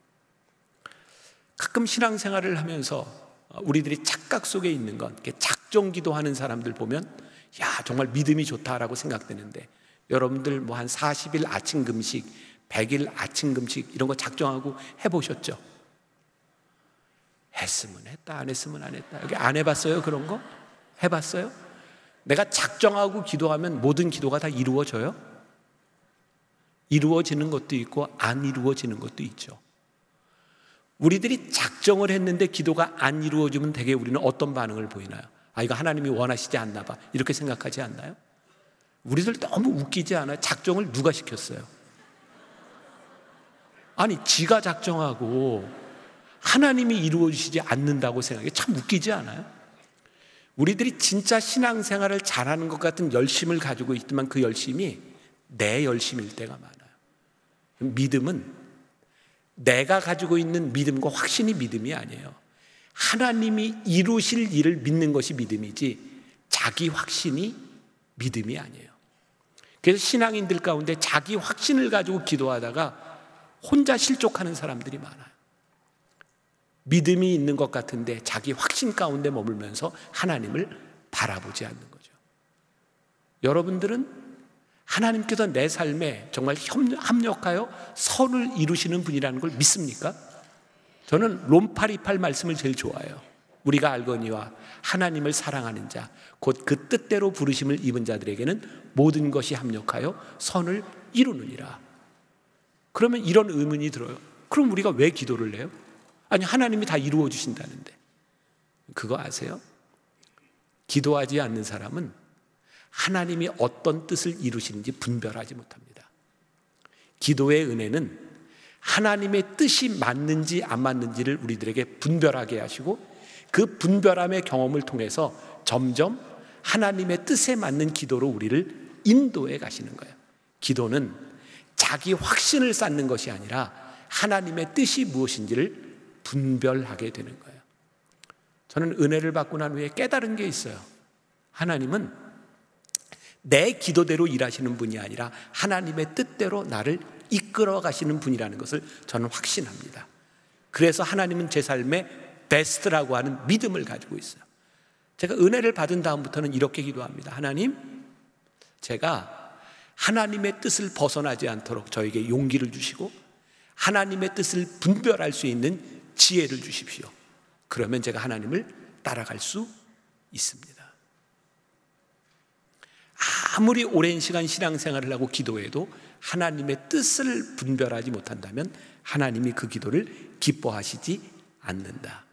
가끔 신앙생활을 하면서 우리들이 착각 속에 있는 건, 작정 기도하는 사람들 보면 야, 정말 믿음이 좋다라고 생각되는데, 여러분들 뭐 한 40일 아침 금식, 100일 아침 금식 이런 거 작정하고 해보셨죠? 했으면 했다, 안 했으면 안 했다. 여기 안 해봤어요? 그런 거? 해봤어요? 내가 작정하고 기도하면 모든 기도가 다 이루어져요? 이루어지는 것도 있고 안 이루어지는 것도 있죠. 우리들이 작정을 했는데 기도가 안 이루어지면 대개 우리는 어떤 반응을 보이나요? 아, 이거 하나님이 원하시지 않나 봐, 이렇게 생각하지 않나요? 우리들 너무 웃기지 않아요? 작정을 누가 시켰어요? 아니, 지가 작정하고 하나님이 이루어지지 않는다고 생각해. 참 웃기지 않아요? 우리들이 진짜 신앙생활을 잘하는 것 같은 열심을 가지고 있지만 그 열심이 내 열심일 때가 많아요. 믿음은 내가 가지고 있는 믿음과 확신이 믿음이 아니에요. 하나님이 이루실 일을 믿는 것이 믿음이지 자기 확신이 믿음이 아니에요. 그래서 신앙인들 가운데 자기 확신을 가지고 기도하다가 혼자 실족하는 사람들이 많아요. 믿음이 있는 것 같은데 자기 확신 가운데 머물면서 하나님을 바라보지 않는 거죠. 여러분들은 하나님께서 내 삶에 정말 합력하여 선을 이루시는 분이라는 걸 믿습니까? 저는 롬 8:28 말씀을 제일 좋아해요. 우리가 알거니와 하나님을 사랑하는 자 곧 그 뜻대로 부르심을 입은 자들에게는 모든 것이 합력하여 선을 이루느니라. 그러면 이런 의문이 들어요. 그럼 우리가 왜 기도를 해요? 아니, 하나님이 다 이루어 주신다는데. 그거 아세요? 기도하지 않는 사람은 하나님이 어떤 뜻을 이루시는지 분별하지 못합니다. 기도의 은혜는 하나님의 뜻이 맞는지 안 맞는지를 우리들에게 분별하게 하시고 그 분별함의 경험을 통해서 점점 하나님의 뜻에 맞는 기도로 우리를 인도해 가시는 거예요. 기도는 자기 확신을 쌓는 것이 아니라 하나님의 뜻이 무엇인지를 분별하게 되는 거예요. 저는 은혜를 받고 난 후에 깨달은 게 있어요. 하나님은 내 기도대로 일하시는 분이 아니라 하나님의 뜻대로 나를 이끌어 가시는 분이라는 것을 저는 확신합니다. 그래서 하나님은 제 삶의 베스트라고 하는 믿음을 가지고 있어요. 제가 은혜를 받은 다음부터는 이렇게 기도합니다. 하나님, 제가 하나님의 뜻을 벗어나지 않도록 저에게 용기를 주시고 하나님의 뜻을 분별할 수 있는 지혜를 주십시오. 그러면 제가 하나님을 따라갈 수 있습니다. 아무리 오랜 시간 신앙생활을 하고 기도해도 하나님의 뜻을 분별하지 못한다면 하나님이 그 기도를 기뻐하시지 않는다.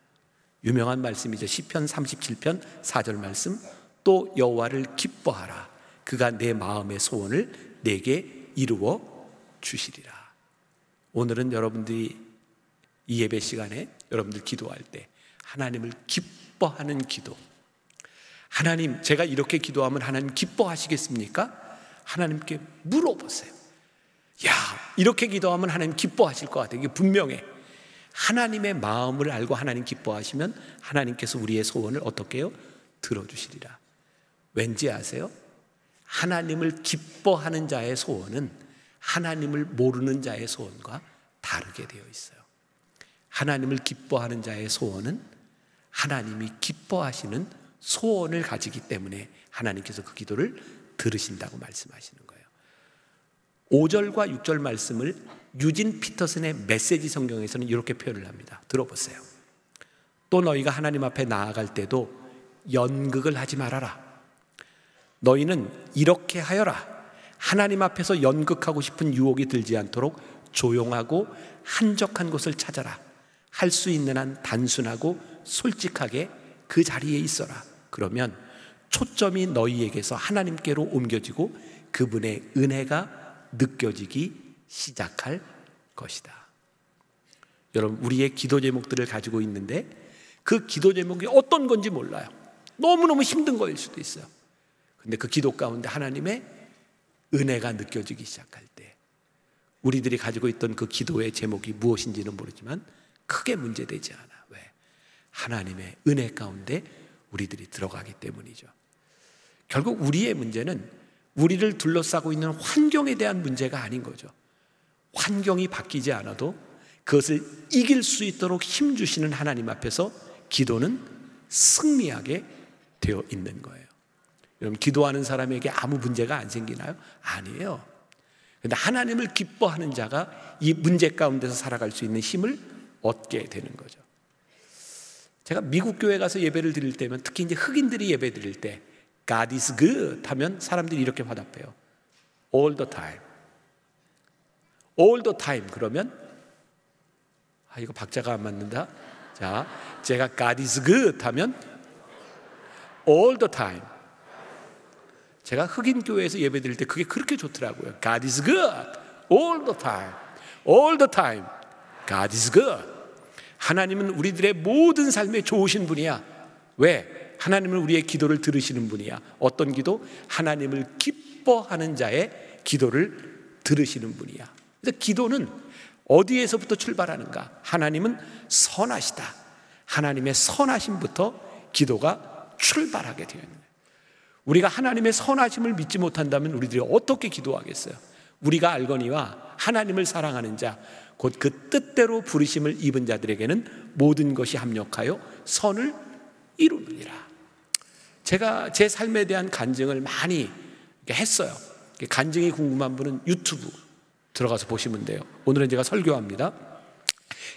유명한 말씀이죠. 시편 37편 4절 말씀. 또 여호와를 기뻐하라. 그가 내 마음의 소원을 내게 이루어 주시리라. 오늘은 여러분들이 이 예배 시간에 여러분들 기도할 때 하나님을 기뻐하는 기도, 하나님, 제가 이렇게 기도하면 하나님 기뻐하시겠습니까? 하나님께 물어보세요. 야, 이렇게 기도하면 하나님 기뻐하실 것 같아요. 이게 분명해. 하나님의 마음을 알고 하나님 기뻐하시면 하나님께서 우리의 소원을 어떻게 해요? 들어주시리라. 왠지 아세요? 하나님을 기뻐하는 자의 소원은 하나님을 모르는 자의 소원과 다르게 되어 있어요. 하나님을 기뻐하는 자의 소원은 하나님이 기뻐하시는 소원을 가지기 때문에 하나님께서 그 기도를 들으신다고 말씀하시는 거예요. 5절과 6절 말씀을 유진 피터슨의 메시지 성경에서는 이렇게 표현을 합니다. 들어보세요. 또 너희가 하나님 앞에 나아갈 때도 연극을 하지 말아라. 너희는 이렇게 하여라. 하나님 앞에서 연극하고 싶은 유혹이 들지 않도록 조용하고 한적한 곳을 찾아라. 할 수 있는 한 단순하고 솔직하게 그 자리에 있어라. 그러면 초점이 너희에게서 하나님께로 옮겨지고 그분의 은혜가 느껴지기 시작할 것이다. 여러분, 우리의 기도 제목들을 가지고 있는데 그 기도 제목이 어떤 건지 몰라요. 너무너무 힘든 거일 수도 있어요. 근데 그 기도 가운데 하나님의 은혜가 느껴지기 시작할 때 우리들이 가지고 있던 그 기도의 제목이 무엇인지는 모르지만 크게 문제되지 않아. 왜? 하나님의 은혜 가운데 우리들이 들어가기 때문이죠. 결국 우리의 문제는 우리를 둘러싸고 있는 환경에 대한 문제가 아닌 거죠. 환경이 바뀌지 않아도 그것을 이길 수 있도록 힘주시는 하나님 앞에서 기도는 승리하게 되어 있는 거예요. 여러분, 기도하는 사람에게 아무 문제가 안 생기나요? 아니에요. 그런데 하나님을 기뻐하는 자가 이 문제 가운데서 살아갈 수 있는 힘을 얻게 되는 거죠. 제가 미국 교회 가서 예배를 드릴 때면, 특히 이제 흑인들이 예배 드릴 때 God is good 하면 사람들이 이렇게 화답해요. All the time. All the time 그러면 이거 박자가 안 맞는다. 자, 제가 God is good 하면 all the time. 제가 흑인 교회에서 예배 드릴 때 그게 그렇게 좋더라고요. God is good all the time. All the time. God is good. 하나님은 우리들의 모든 삶에 좋으신 분이야. 왜? 하나님은 우리의 기도를 들으시는 분이야. 어떤 기도? 하나님을 기뻐하는 자의 기도를 들으시는 분이야. 그래서 기도는 어디에서부터 출발하는가? 하나님은 선하시다. 하나님의 선하심부터 기도가 출발하게 되어 있는 거예요. 우리가 하나님의 선하심을 믿지 못한다면 우리들이 어떻게 기도하겠어요? 우리가 알거니와 하나님을 사랑하는 자, 곧 그 뜻대로 부르심을 입은 자들에게는 모든 것이 합력하여 선을 이루느니라. 제가 제 삶에 대한 간증을 많이 했어요. 간증이 궁금한 분은 유튜브 들어가서 보시면 돼요. 오늘은 제가 설교합니다.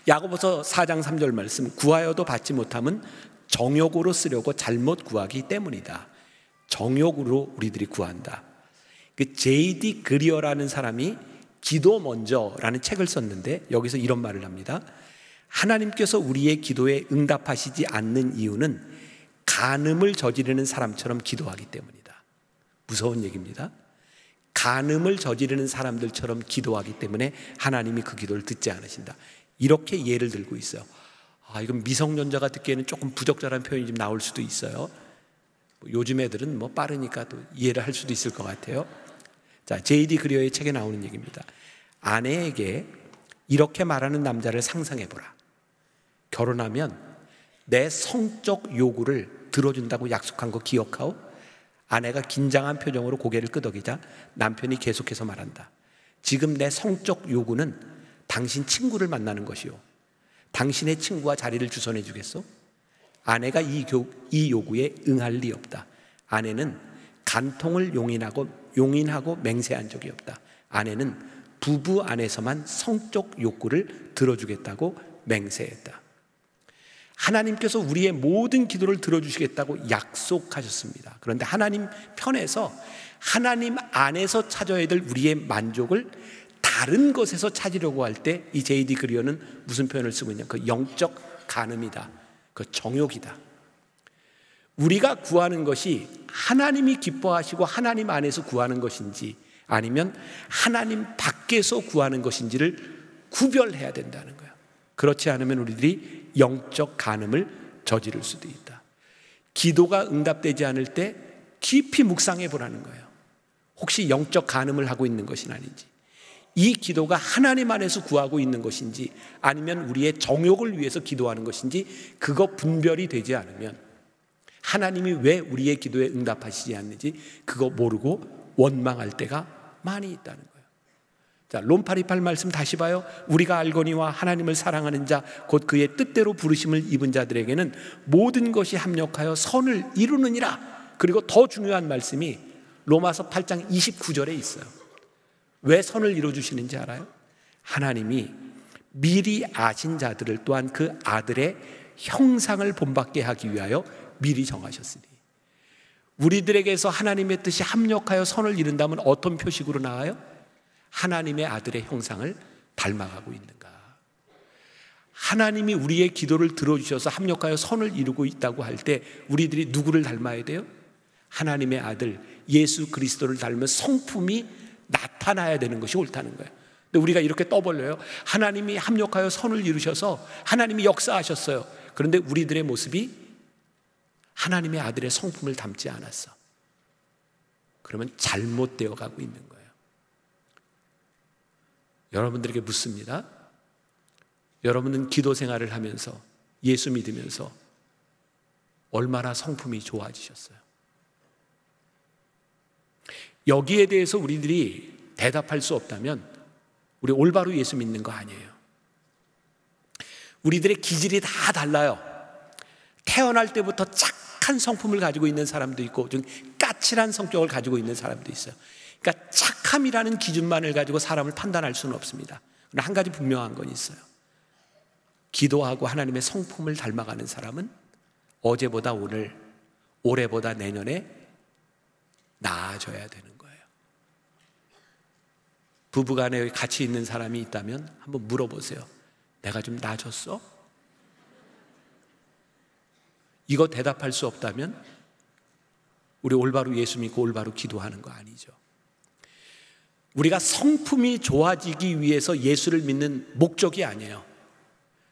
야고보서 4장 3절 말씀, 구하여도 받지 못함은 정욕으로 쓰려고 잘못 구하기 때문이다. 정욕으로 우리들이 구한다. 그 J.D. 그리어라는 사람이 기도 먼저라는 책을 썼는데 여기서 이런 말을 합니다. 하나님께서 우리의 기도에 응답하시지 않는 이유는 간음을 저지르는 사람처럼 기도하기 때문이다. 무서운 얘기입니다. 간음을 저지르는 사람들처럼 기도하기 때문에 하나님이 그 기도를 듣지 않으신다. 이렇게 예를 들고 있어요. 이건 미성년자가 듣기에는 조금 부적절한 표현이 좀 나올 수도 있어요. 요즘 애들은 빠르니까 또 이해를 할 수도 있을 것 같아요. 자, J.D. 그리어의 책에 나오는 얘기입니다. 아내에게 이렇게 말하는 남자를 상상해보라. 결혼하면 내 성적 요구를 들어준다고 약속한 거 기억하오? 아내가 긴장한 표정으로 고개를 끄덕이자 남편이 계속해서 말한다. 지금 내 성적 요구는 당신 친구를 만나는 것이요. 당신의 친구와 자리를 주선해 주겠소? 아내가 이 요구에 응할 리 없다. 아내는 간통을 용인하고 맹세한 적이 없다. 아내는 부부 안에서만 성적 욕구를 들어주겠다고 맹세했다. 하나님께서 우리의 모든 기도를 들어주시겠다고 약속하셨습니다. 그런데 하나님 편에서 하나님 안에서 찾아야 될 우리의 만족을 다른 것에서 찾으려고 할 때 이 J.D. 그리어는 무슨 표현을 쓰고 있냐? 그 영적 간음이다. 그 정욕이다. 우리가 구하는 것이 하나님이 기뻐하시고 하나님 안에서 구하는 것인지 아니면 하나님 밖에서 구하는 것인지를 구별해야 된다는 거예요. 그렇지 않으면 우리들이 영적 간음을 저지를 수도 있다. 기도가 응답되지 않을 때 깊이 묵상해 보라는 거예요. 혹시 영적 간음을 하고 있는 것이 아닌지, 이 기도가 하나님 안에서 구하고 있는 것인지 아니면 우리의 정욕을 위해서 기도하는 것인지 그거 분별이 되지 않으면 하나님이 왜 우리의 기도에 응답하시지 않는지 그거 모르고 원망할 때가 많이 있다는 거예요. 자, 롬 8:28 말씀 다시 봐요. 우리가 알거니와 하나님을 사랑하는 자 곧 그의 뜻대로 부르심을 입은 자들에게는 모든 것이 합력하여 선을 이루느니라. 그리고 더 중요한 말씀이 로마서 8장 29절에 있어요. 왜 선을 이루어주시는지 알아요? 하나님이 미리 아신 자들을 또한 그 아들의 형상을 본받게 하기 위하여 미리 정하셨으니. 우리들에게서 하나님의 뜻이 합력하여 선을 이룬다면 어떤 표식으로 나와요? 하나님의 아들의 형상을 닮아가고 있는가. 하나님이 우리의 기도를 들어주셔서 합력하여 선을 이루고 있다고 할 때 우리들이 누구를 닮아야 돼요? 하나님의 아들 예수 그리스도를 닮은 성품이 나타나야 되는 것이 옳다는 거예요. 근데 우리가 이렇게 떠벌려요. 하나님이 합력하여 선을 이루셔서 하나님이 역사하셨어요. 그런데 우리들의 모습이 하나님의 아들의 성품을 닮지 않았어. 그러면 잘못되어 가고 있는 거예요. 여러분들에게 묻습니다. 여러분은 기도 생활을 하면서 예수 믿으면서 얼마나 성품이 좋아지셨어요? 여기에 대해서 우리들이 대답할 수 없다면 우리 올바로 예수 믿는 거 아니에요. 우리들의 기질이 다 달라요. 태어날 때부터 착한 성품을 가지고 있는 사람도 있고 좀 까칠한 성격을 가지고 있는 사람도 있어요. 그러니까 착함이라는 기준만을 가지고 사람을 판단할 수는 없습니다. 그러나 한 가지 분명한 건 있어요. 기도하고 하나님의 성품을 닮아가는 사람은 어제보다 오늘, 올해보다 내년에 나아져야 되는 거예요. 부부간에 같이 있는 사람이 있다면 한번 물어보세요. 내가 좀 나아졌어? 이거 대답할 수 없다면 우리 올바로 예수 믿고 올바로 기도하는 거 아니죠. 우리가 성품이 좋아지기 위해서 예수를 믿는 목적이 아니에요.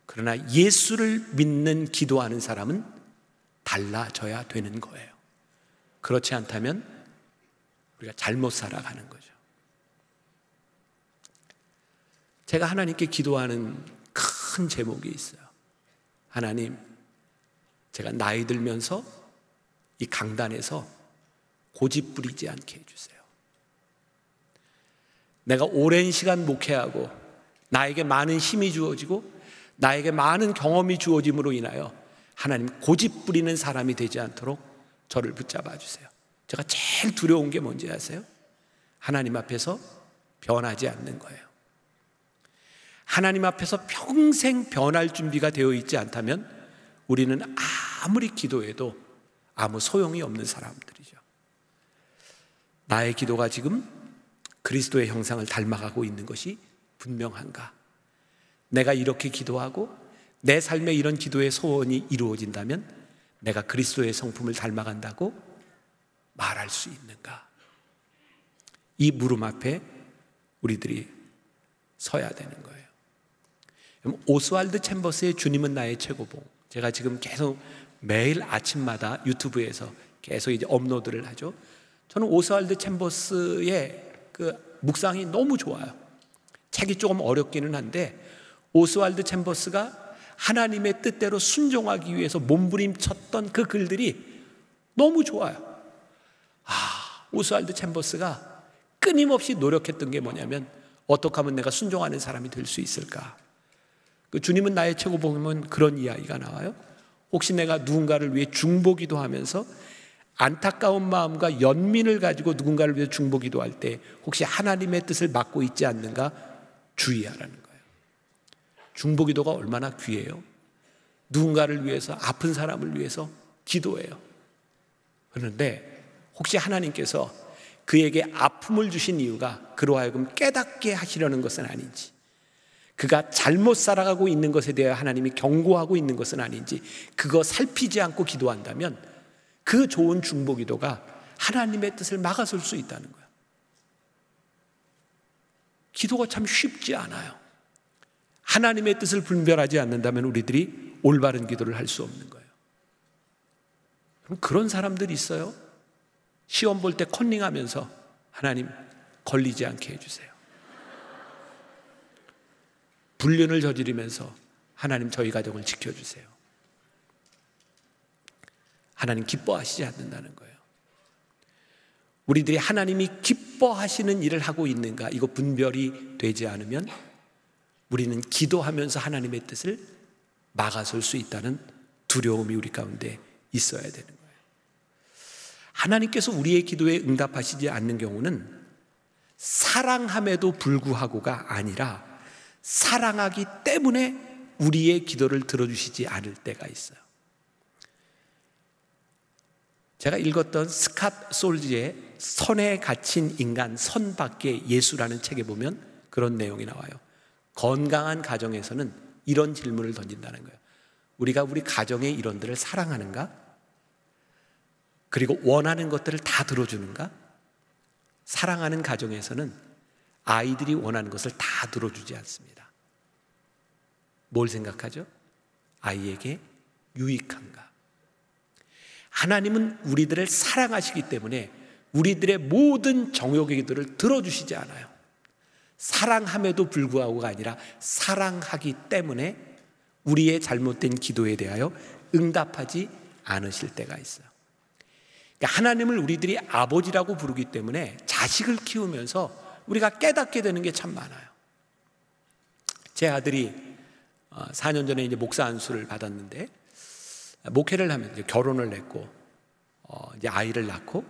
그러나 예수를 믿는 기도하는 사람은 달라져야 되는 거예요. 그렇지 않다면 우리가 잘못 살아가는 거죠. 제가 하나님께 기도하는 큰 제목이 있어요. 하나님, 제가 나이 들면서 이 강단에서 고집 부리지 않게 해주세요. 내가 오랜 시간 목회하고 나에게 많은 힘이 주어지고 나에게 많은 경험이 주어짐으로 인하여 하나님 고집 부리는 사람이 되지 않도록 저를 붙잡아 주세요. 제가 제일 두려운 게 뭔지 아세요? 하나님 앞에서 변하지 않는 거예요. 하나님 앞에서 평생 변할 준비가 되어 있지 않다면 우리는 아무리 기도해도 아무 소용이 없는 사람들이죠. 나의 기도가 지금 그리스도의 형상을 닮아가고 있는 것이 분명한가? 내가 이렇게 기도하고 내 삶에 이런 기도의 소원이 이루어진다면 내가 그리스도의 성품을 닮아간다고 말할 수 있는가? 이 물음 앞에 우리들이 서야 되는 거예요. 오스왈드 챔버스의 주님은 나의 최고봉, 제가 지금 계속 매일 아침마다 유튜브에서 계속 이제 업로드를 하죠. 저는 오스왈드 챔버스의 그 묵상이 너무 좋아요. 책이 조금 어렵기는 한데 오스왈드 챔버스가 하나님의 뜻대로 순종하기 위해서 몸부림쳤던 그 글들이 너무 좋아요. 오스왈드 챔버스가 끊임없이 노력했던 게 뭐냐면 어떻게 하면 내가 순종하는 사람이 될 수 있을까? 그 주님은 나의 최고봉이면 그런 이야기가 나와요. 혹시 내가 누군가를 위해 중보기도 하면서 안타까운 마음과 연민을 가지고 누군가를 위해 중보기도 할 때 혹시 하나님의 뜻을 맡고 있지 않는가 주의하라는 거예요. 중보기도가 얼마나 귀해요. 누군가를 위해서, 아픈 사람을 위해서 기도해요. 그런데 혹시 하나님께서 그에게 아픔을 주신 이유가 그로 하여금 깨닫게 하시려는 것은 아닌지, 그가 잘못 살아가고 있는 것에 대해 하나님이 경고하고 있는 것은 아닌지 그거 살피지 않고 기도한다면 그 좋은 중보기도가 하나님의 뜻을 막아설 수 있다는 거예요. 기도가 참 쉽지 않아요. 하나님의 뜻을 분별하지 않는다면 우리들이 올바른 기도를 할 수 없는 거예요. 그런 사람들이 있어요. 시험 볼 때 컨닝하면서 하나님 걸리지 않게 해주세요. 불륜을 저지르면서 하나님 저희 가정을 지켜주세요. 하나님 기뻐하시지 않는다는 거예요. 우리들이 하나님이 기뻐하시는 일을 하고 있는가 이거 분별이 되지 않으면 우리는 기도하면서 하나님의 뜻을 막아설 수 있다는 두려움이 우리 가운데 있어야 되는 거예요. 하나님께서 우리의 기도에 응답하시지 않는 경우는 사랑함에도 불구하고가 아니라 사랑하기 때문에 우리의 기도를 들어주시지 않을 때가 있어요. 제가 읽었던 스캇 솔지의 선에 갇힌 인간, 선 밖의 예수라는 책에 보면 그런 내용이 나와요. 건강한 가정에서는 이런 질문을 던진다는 거예요. 우리가 우리 가정의 일원들을 사랑하는가? 그리고 원하는 것들을 다 들어주는가? 사랑하는 가정에서는 아이들이 원하는 것을 다 들어주지 않습니다. 뭘 생각하죠? 아이에게 유익한가? 하나님은 우리들을 사랑하시기 때문에 우리들의 모든 정욕의 기도를 들어주시지 않아요. 사랑함에도 불구하고가 아니라 사랑하기 때문에 우리의 잘못된 기도에 대하여 응답하지 않으실 때가 있어요. 그러니까 하나님을 우리들이 아버지라고 부르기 때문에 자식을 키우면서 우리가 깨닫게 되는 게 참 많아요. 제 아들이 4년 전에 이제 목사 안수를 받았는데, 목회를 하면 이제 결혼을 했고 이제 아이를 낳고,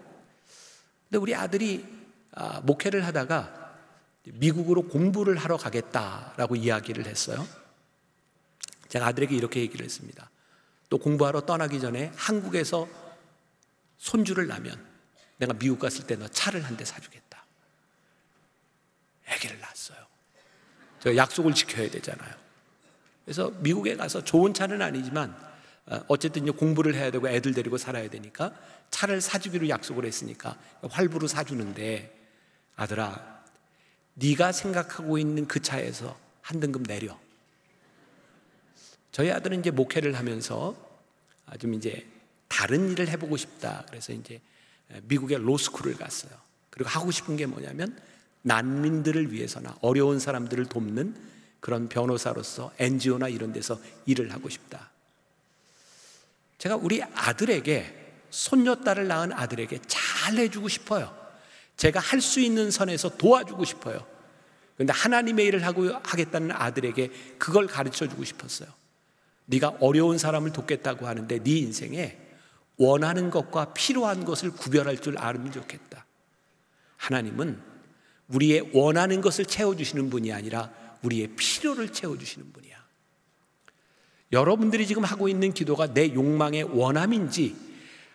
근데 우리 아들이 목회를 하다가 미국으로 공부를 하러 가겠다라고 이야기를 했어요. 제가 아들에게 이렇게 얘기를 했습니다. 또 공부하러 떠나기 전에 한국에서 손주를 낳으면 내가 미국 갔을 때 너 차를 한 대 사주겠다. 아기를 낳았어요. 제가 약속을 지켜야 되잖아요. 그래서 미국에 가서 좋은 차는 아니지만 어쨌든 이제 공부를 해야 되고 애들 데리고 살아야 되니까 차를 사주기로 약속을 했으니까 활부로 사주는데, 아들아, 네가 생각하고 있는 그 차에서 한 등급 내려. 저희 아들은 이제 목회를 하면서 좀 이제 다른 일을 해보고 싶다. 그래서 이제 미국의 로스쿨을 갔어요. 그리고 하고 싶은 게 뭐냐면 난민들을 위해서나 어려운 사람들을 돕는 그런 변호사로서 NGO나 이런 데서 일을 하고 싶다. 제가 우리 아들에게, 손녀딸을 낳은 아들에게 잘해주고 싶어요. 제가 할 수 있는 선에서 도와주고 싶어요. 그런데 하나님의 일을 하겠다는 아들에게 그걸 가르쳐주고 싶었어요. 네가 어려운 사람을 돕겠다고 하는데 네 인생에 원하는 것과 필요한 것을 구별할 줄 알면 좋겠다. 하나님은 우리의 원하는 것을 채워주시는 분이 아니라 우리의 필요를 채워주시는 분이야. 여러분들이 지금 하고 있는 기도가 내 욕망의 원함인지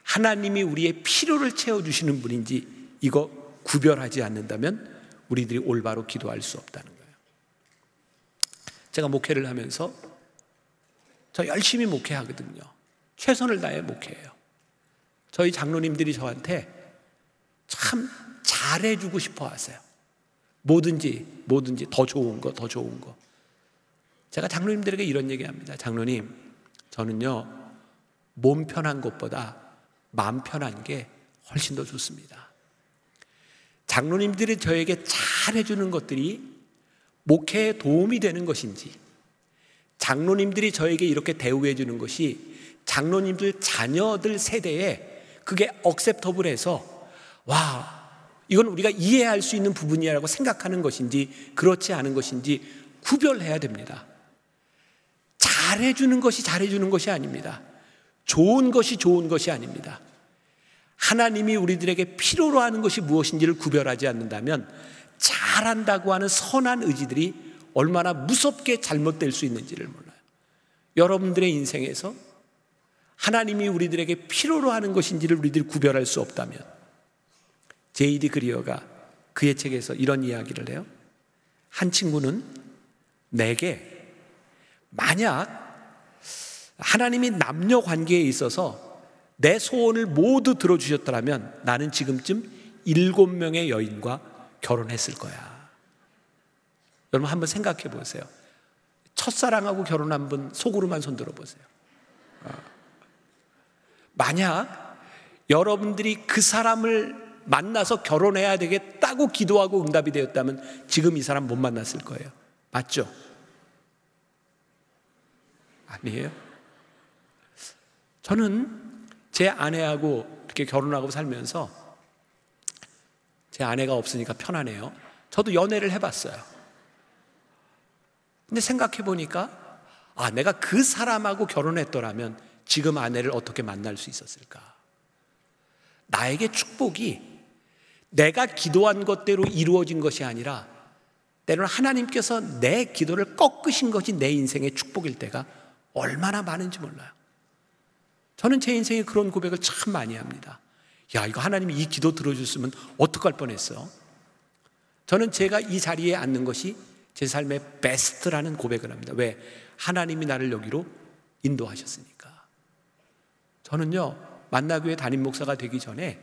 하나님이 우리의 필요를 채워주시는 분인지 이거 구별하지 않는다면 우리들이 올바로 기도할 수 없다는 거예요. 제가 목회를 하면서 저 열심히 목회하거든요. 최선을 다해 목회해요. 저희 장로님들이 저한테 참 잘해주고 싶어 하세요. 뭐든지 더 좋은 거. 제가 장로님들에게 이런 얘기합니다. 장로님, 저는요 몸 편한 것보다 마음 편한 게 훨씬 더 좋습니다. 장로님들이 저에게 잘해주는 것들이 목회에 도움이 되는 것인지, 장로님들이 저에게 이렇게 대우해 주는 것이 장로님들 자녀들 세대에 그게 억셉터블해서 와, 이건 우리가 이해할 수 있는 부분이라고 생각하는 것인지 그렇지 않은 것인지 구별해야 됩니다. 잘해주는 것이 아닙니다. 좋은 것이 아닙니다. 하나님이 우리들에게 필요로 하는 것이 무엇인지를 구별하지 않는다면 잘한다고 하는 선한 의지들이 얼마나 무섭게 잘못될 수 있는지를 몰라요. 여러분들의 인생에서 하나님이 우리들에게 필요로 하는 것인지를 우리들이 구별할 수 없다면, 제이디 그리어가 그의 책에서 이런 이야기를 해요. 한 친구는 내게 만약 하나님이 남녀 관계에 있어서 내 소원을 모두 들어주셨더라면 나는 지금쯤 7명의 여인과 결혼했을 거야. 여러분 한번 생각해 보세요. 첫사랑하고 결혼한 분 속으로만 손들어 보세요. 만약 여러분들이 그 사람을 만나서 결혼해야 되겠다고 기도하고 응답이 되었다면 지금 이 사람 못 만났을 거예요. 맞죠? 아니에요? 저는 제 아내하고 이렇게 결혼하고 살면서, 제 아내가 없으니까 편하네요. 저도 연애를 해봤어요. 근데 생각해 보니까 내가 그 사람하고 결혼했더라면 지금 아내를 어떻게 만날 수 있었을까? 나에게 축복이 내가 기도한 것대로 이루어진 것이 아니라 때로는 하나님께서 내 기도를 꺾으신 것이 내 인생의 축복일 때가 얼마나 많은지 몰라요. 저는 제 인생에 그런 고백을 참 많이 합니다. 야, 이거 하나님이 이 기도 들어줬으면 어떡할 뻔했어. 저는 제가 이 자리에 앉는 것이 제 삶의 베스트라는 고백을 합니다. 왜? 하나님이 나를 여기로 인도하셨으니까. 저는요, 만나교회 담임 목사가 되기 전에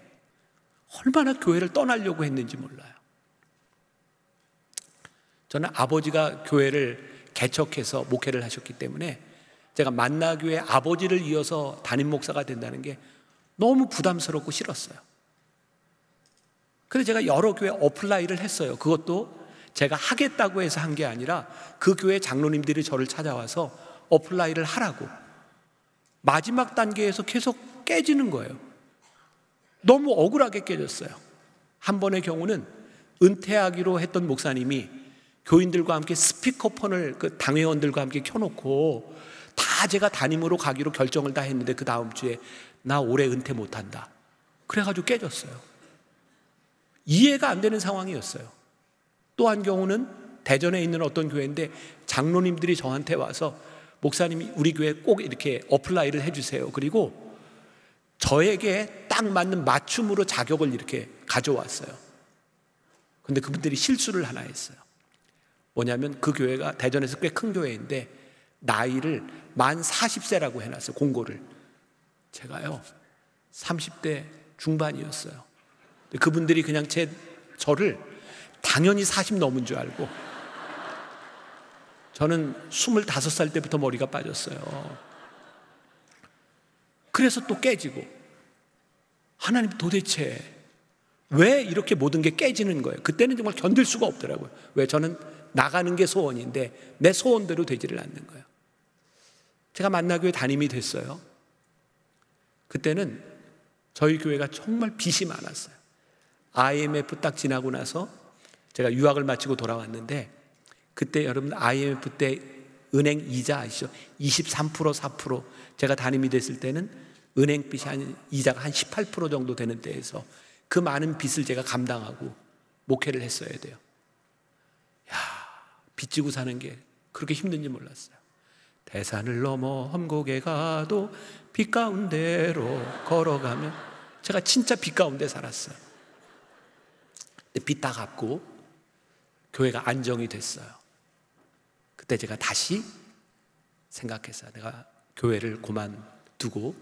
얼마나 교회를 떠나려고 했는지 몰라요. 저는 아버지가 교회를 개척해서 목회를 하셨기 때문에 제가 만나교회 아버지를 이어서 담임 목사가 된다는 게 너무 부담스럽고 싫었어요. 그래서 제가 여러 교회 어플라이를 했어요. 그것도 제가 하겠다고 해서 한 게 아니라 그 교회 장로님들이 저를 찾아와서 어플라이를 하라고. 마지막 단계에서 계속 깨지는 거예요. 너무 억울하게 깨졌어요. 한 번의 경우는 은퇴하기로 했던 목사님이 교인들과 함께 스피커폰을 그 당회원들과 함께 켜놓고 다 제가 담임으로 가기로 결정을 다 했는데 그 다음 주에 나 올해 은퇴 못한다. 그래가지고 깨졌어요. 이해가 안 되는 상황이었어요. 또 한 경우는 대전에 있는 어떤 교회인데 장로님들이 저한테 와서 목사님이 우리 교회 꼭 이렇게 어플라이를 해주세요. 그리고 저에게 딱 맞는 맞춤으로 자격을 이렇게 가져왔어요. 근데 그분들이 실수를 하나 했어요. 뭐냐면 그 교회가 대전에서 꽤 큰 교회인데 나이를 만 40세라고 해놨어요. 공고를. 제가요 30대 중반이었어요. 그분들이 그냥 저를 당연히 40 넘은 줄 알고, 저는 25살 때부터 머리가 빠졌어요. 그래서 또 깨지고, 하나님 도대체 왜 이렇게 모든 게 깨지는 거예요? 그때는 정말 견딜 수가 없더라고요. 왜? 저는 나가는 게 소원인데 내 소원대로 되지를 않는 거예요. 제가 만나교회 담임이 됐어요. 그때는 저희 교회가 정말 빚이 많았어요. IMF 딱 지나고 나서 제가 유학을 마치고 돌아왔는데, 그때 여러분 IMF 때 은행 이자 아시죠? 23%, 4%. 제가 담임이 됐을 때는 은행 빚이 이자가 한 18% 정도 되는 때에서 그 많은 빚을 제가 감당하고 목회를 했어야 돼요. 야, 빚 지고 사는 게 그렇게 힘든지 몰랐어요. 대산을 넘어 험곡에 가도 빛 가운데로 걸어가면, 제가 진짜 빛 가운데 살았어요. 근데 빚 다 갚고 교회가 안정이 됐어요. 그때 제가 다시 생각했어요. 내가 교회를 그만두고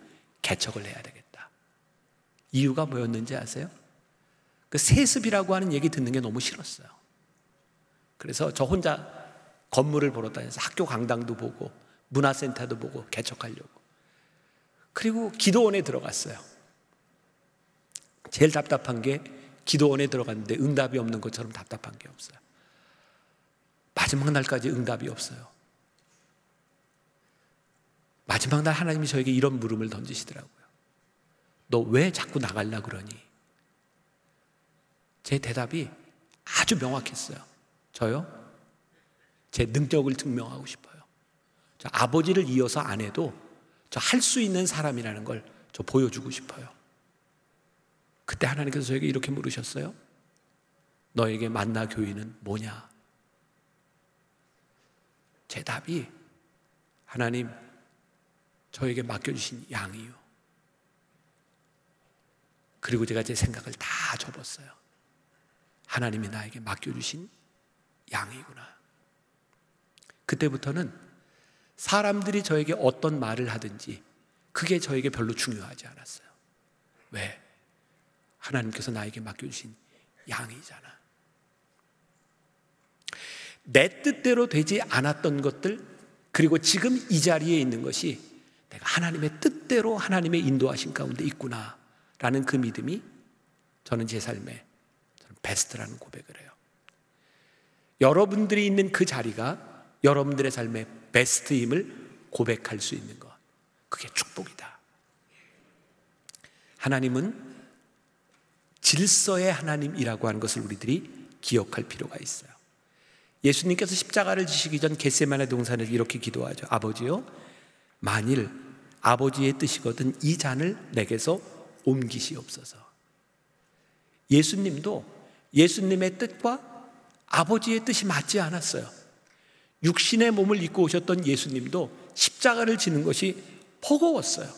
개척을 해야 되겠다. 이유가 뭐였는지 아세요? 그 세습이라고 하는 얘기 듣는 게 너무 싫었어요. 그래서 저 혼자 건물을 보러 다녀서 학교 강당도 보고 문화센터도 보고 개척하려고. 그리고 기도원에 들어갔어요. 제일 답답한 게 기도원에 들어갔는데 응답이 없는 것처럼 답답한 게 없어요. 마지막 날까지 응답이 없어요. 마지막 날 하나님이 저에게 이런 물음을 던지시더라고요. 너 왜 자꾸 나가려고 그러니? 제 대답이 아주 명확했어요. 저요? 제 능력을 증명하고 싶어요. 저 아버지를 이어서 안 해도 저 할 수 있는 사람이라는 걸 저 보여주고 싶어요. 그때 하나님께서 저에게 이렇게 물으셨어요. 너에게 만나 교회는 뭐냐? 제 답이 하나님, 저에게 맡겨주신 양이요. 그리고 제가 제 생각을 다 접었어요. 하나님이 나에게 맡겨주신 양이구나. 그때부터는 사람들이 저에게 어떤 말을 하든지 그게 저에게 별로 중요하지 않았어요. 왜? 하나님께서 나에게 맡겨주신 양이잖아. 내 뜻대로 되지 않았던 것들, 그리고 지금 이 자리에 있는 것이 내가 하나님의 뜻대로 하나님의 인도하신 가운데 있구나 라는 그 믿음이 저는 제 삶의 베스트라는 고백을 해요. 여러분들이 있는 그 자리가 여러분들의 삶의 베스트임을 고백할 수 있는 것, 그게 축복이다. 하나님은 질서의 하나님이라고 하는 것을 우리들이 기억할 필요가 있어요. 예수님께서 십자가를 지시기 전 겟세마네 동산에서 이렇게 기도하죠. 아버지요, 만일 아버지의 뜻이거든 이 잔을 내게서 옮기시옵소서. 예수님도 예수님의 뜻과 아버지의 뜻이 맞지 않았어요. 육신의 몸을 입고 오셨던 예수님도 십자가를 지는 것이 버거웠어요.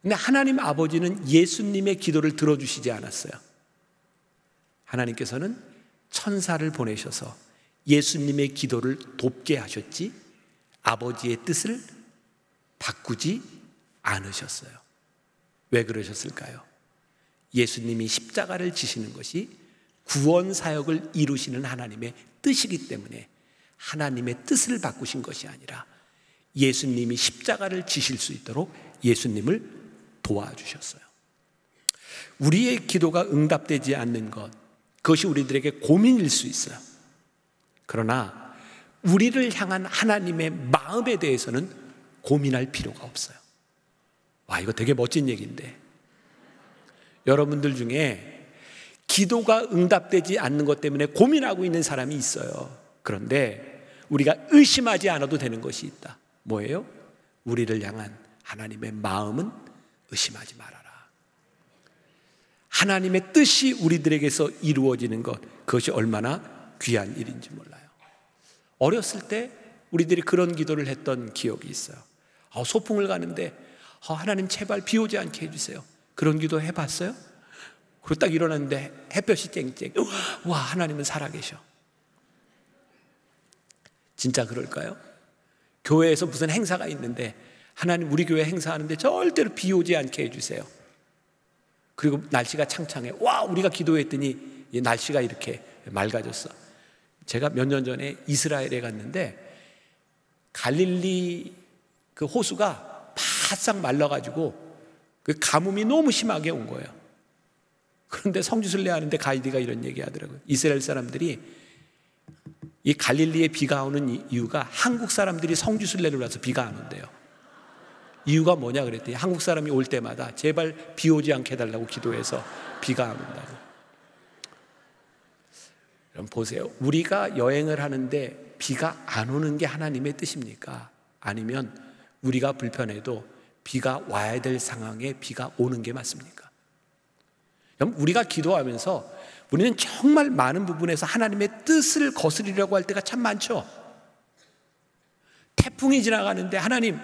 근데 하나님 아버지는 예수님의 기도를 들어주시지 않았어요. 하나님께서는 천사를 보내셔서 예수님의 기도를 돕게 하셨지 아버지의 뜻을 바꾸지 않으셨어요. 왜 그러셨을까요? 예수님이 십자가를 지시는 것이 구원 사역을 이루시는 하나님의 뜻이기 때문에 하나님의 뜻을 바꾸신 것이 아니라 예수님이 십자가를 지실 수 있도록 예수님을 도와주셨어요. 우리의 기도가 응답되지 않는 것, 그것이 우리들에게 고민일 수 있어요. 그러나 우리를 향한 하나님의 마음에 대해서는 고민할 필요가 없어요. 와, 이거 되게 멋진 얘기인데, 여러분들 중에 기도가 응답되지 않는 것 때문에 고민하고 있는 사람이 있어요. 그런데 우리가 의심하지 않아도 되는 것이 있다. 뭐예요? 우리를 향한 하나님의 마음은 의심하지 말아라. 하나님의 뜻이 우리들에게서 이루어지는 것, 그것이 얼마나 귀한 일인지 몰라요. 어렸을 때 우리들이 그런 기도를 했던 기억이 있어요. 소풍을 가는데 하나님 제발 비 오지 않게 해주세요. 그런 기도 해봤어요? 그리고 딱 일어났는데 햇볕이 쨍쨍. 와, 하나님은 살아계셔. 진짜 그럴까요? 교회에서 무슨 행사가 있는데 하나님 우리 교회 행사하는데 절대로 비 오지 않게 해주세요. 그리고 날씨가 창창해. 와, 우리가 기도했더니 날씨가 이렇게 맑아졌어. 제가 몇 년 전에 이스라엘에 갔는데 갈릴리 그 호수가 바싹 말라가지고 그 가뭄이 너무 심하게 온 거예요. 그런데 성지순례 하는데 가이드가 이런 얘기 하더라고요. 이스라엘 사람들이 이 갈릴리에 비가 오는 이유가 한국 사람들이 성지순례를 와서 비가 안 온대요. 이유가 뭐냐 그랬더니 한국 사람이 올 때마다 제발 비 오지 않게 해달라고 기도해서 비가 안 온다고. 여러분 보세요. 우리가 여행을 하는데 비가 안 오는 게 하나님의 뜻입니까? 아니면 우리가 불편해도 비가 와야 될 상황에 비가 오는 게 맞습니까? 여러분, 우리가 기도하면서 우리는 정말 많은 부분에서 하나님의 뜻을 거스리려고 할 때가 참 많죠. 태풍이 지나가는데 하나님,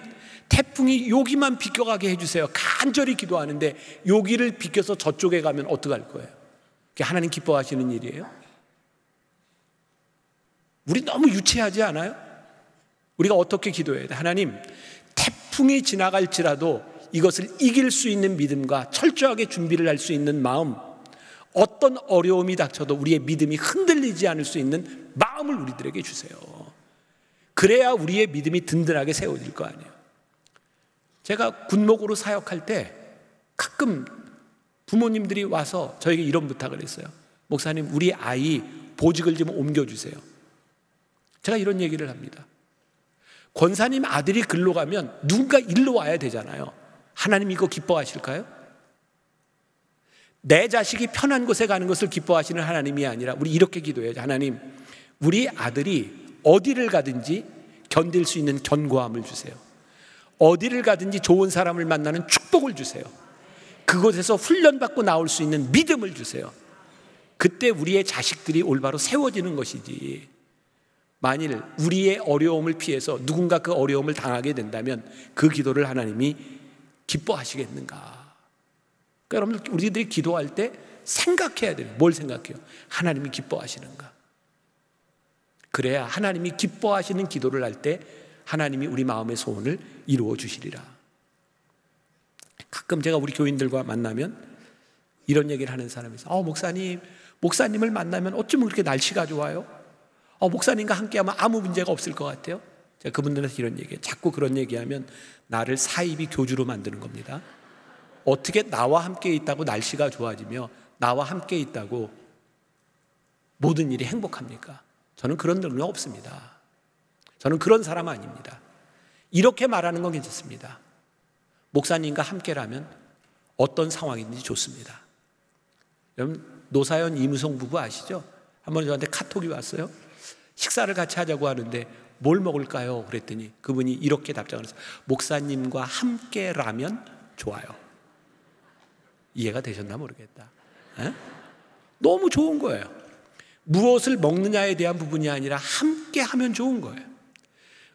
태풍이 여기만 비껴가게 해주세요. 간절히 기도하는데 여기를 비껴서 저쪽에 가면 어떡할 거예요? 그게 하나님 기뻐하시는 일이에요? 우리 너무 유치하지 않아요? 우리가 어떻게 기도해야 돼? 하나님, 태풍이 지나갈지라도 이것을 이길 수 있는 믿음과 철저하게 준비를 할 수 있는 마음, 어떤 어려움이 닥쳐도 우리의 믿음이 흔들리지 않을 수 있는 마음을 우리들에게 주세요. 그래야 우리의 믿음이 든든하게 세워질 거 아니에요. 제가 군목으로 사역할 때 가끔 부모님들이 와서 저에게 이런 부탁을 했어요. 목사님, 우리 아이 보직을 좀 옮겨주세요. 제가 이런 얘기를 합니다. 권사님 아들이 글로 가면 누군가 일로 와야 되잖아요. 하나님 이거 기뻐하실까요? 내 자식이 편한 곳에 가는 것을 기뻐하시는 하나님이 아니라 우리 이렇게 기도해야죠. 하나님, 우리 아들이 어디를 가든지 견딜 수 있는 견고함을 주세요. 어디를 가든지 좋은 사람을 만나는 축복을 주세요. 그곳에서 훈련받고 나올 수 있는 믿음을 주세요. 그때 우리의 자식들이 올바로 세워지는 것이지, 만일 우리의 어려움을 피해서 누군가 그 어려움을 당하게 된다면 그 기도를 하나님이 기뻐하시겠는가? 그러니까 여러분들, 우리들이 기도할 때 생각해야 돼요. 뭘 생각해요? 하나님이 기뻐하시는가? 그래야 하나님이 기뻐하시는 기도를 할 때 하나님이 우리 마음의 소원을 이루어 주시리라. 가끔 제가 우리 교인들과 만나면 이런 얘기를 하는 사람이 있어요. 목사님을 만나면 어쩜 그렇게 날씨가 좋아요? 목사님과 함께하면 아무 문제가 없을 것 같아요. 제가 그분들한테 이런 얘기해요. 자꾸 그런 얘기하면 나를 사이비 교주로 만드는 겁니다. 어떻게 나와 함께 있다고 날씨가 좋아지며 나와 함께 있다고 모든 일이 행복합니까? 저는 그런 능력 없습니다. 저는 그런 사람 아닙니다. 이렇게 말하는 건 괜찮습니다. 목사님과 함께라면 어떤 상황이든지 좋습니다. 여러분, 노사연 이무송 부부 아시죠? 한번 저한테 카톡이 왔어요. 식사를 같이 하자고 하는데 뭘 먹을까요? 그랬더니 그분이 이렇게 답장을 했어요. 목사님과 함께라면 좋아요. 이해가 되셨나 모르겠다. 에? 너무 좋은 거예요. 무엇을 먹느냐에 대한 부분이 아니라 함께 하면 좋은 거예요.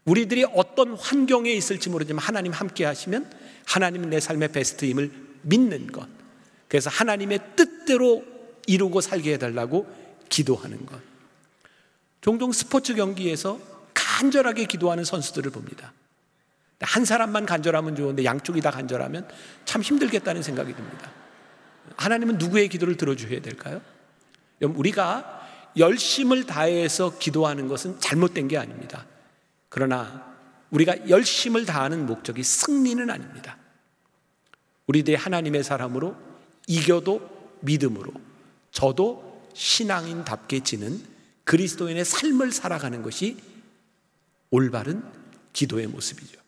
우리들이 어떤 환경에 있을지 모르지만 하나님 함께 하시면 하나님은 내 삶의 베스트임을 믿는 것, 그래서 하나님의 뜻대로 이루고 살게 해달라고 기도하는 것. 종종 스포츠 경기에서 간절하게 기도하는 선수들을 봅니다. 한 사람만 간절하면 좋은데 양쪽이 다 간절하면 참 힘들겠다는 생각이 듭니다. 하나님은 누구의 기도를 들어주셔야 될까요? 우리가 열심을 다해서 기도하는 것은 잘못된 게 아닙니다. 그러나 우리가 열심을 다하는 목적이 승리는 아닙니다. 우리들이 하나님의 사람으로 이겨도 믿음으로, 저도 신앙인답게 지는 그리스도인의 삶을 살아가는 것이 올바른 기도의 모습이죠.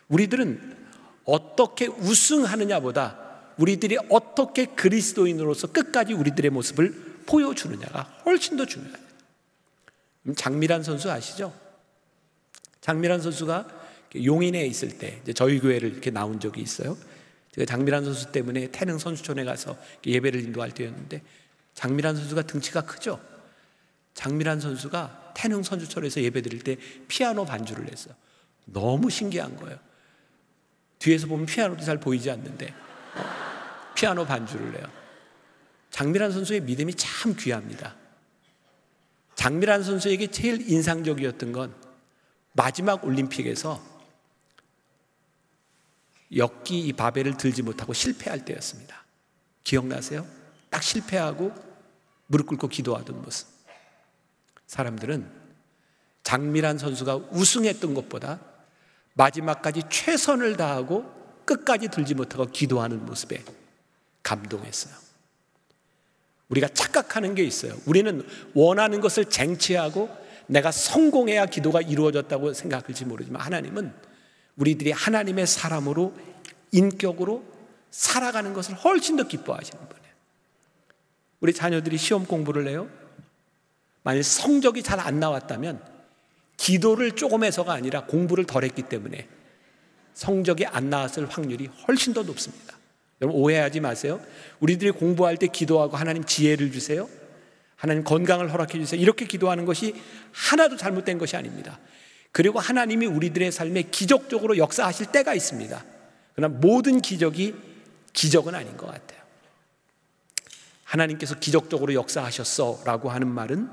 우리들은 어떻게 우승하느냐보다 우리들이 어떻게 그리스도인으로서 끝까지 우리들의 모습을 보여주느냐가 훨씬 더 중요해요. 장미란 선수 아시죠? 장미란 선수가 용인에 있을 때 저희 교회를 이렇게 나온 적이 있어요. 제가 장미란 선수 때문에 태릉 선수촌에 가서 예배를 인도할 때였는데, 장미란 선수가 등치가 크죠. 장미란 선수가 태릉 선수촌에서 예배 드릴 때 피아노 반주를 했어요. 너무 신기한 거예요. 뒤에서 보면 피아노도 잘 보이지 않는데 피아노 반주를 해요. 장미란 선수의 믿음이 참 귀합니다. 장미란 선수에게 제일 인상적이었던 건 마지막 올림픽에서 역기 이 바벨을 들지 못하고 실패할 때였습니다. 기억나세요? 딱 실패하고 무릎 꿇고 기도하던 모습. 사람들은 장미란 선수가 우승했던 것보다 마지막까지 최선을 다하고 끝까지 들지 못하고 기도하는 모습에 감동했어요. 우리가 착각하는 게 있어요. 우리는 원하는 것을 쟁취하고 내가 성공해야 기도가 이루어졌다고 생각할지 모르지만, 하나님은 우리들이 하나님의 사람으로 인격으로 살아가는 것을 훨씬 더 기뻐하시는 분이에요. 우리 자녀들이 시험 공부를 해요. 만일 성적이 잘 안 나왔다면 기도를 조금 해서가 아니라 공부를 덜 했기 때문에 성적이 안 나왔을 확률이 훨씬 더 높습니다. 여러분 오해하지 마세요. 우리들이 공부할 때 기도하고 하나님 지혜를 주세요, 하나님 건강을 허락해 주세요, 이렇게 기도하는 것이 하나도 잘못된 것이 아닙니다. 그리고 하나님이 우리들의 삶에 기적적으로 역사하실 때가 있습니다. 그러나 모든 기적이 기적은 아닌 것 같아요. 하나님께서 기적적으로 역사하셨어 라고 하는 말은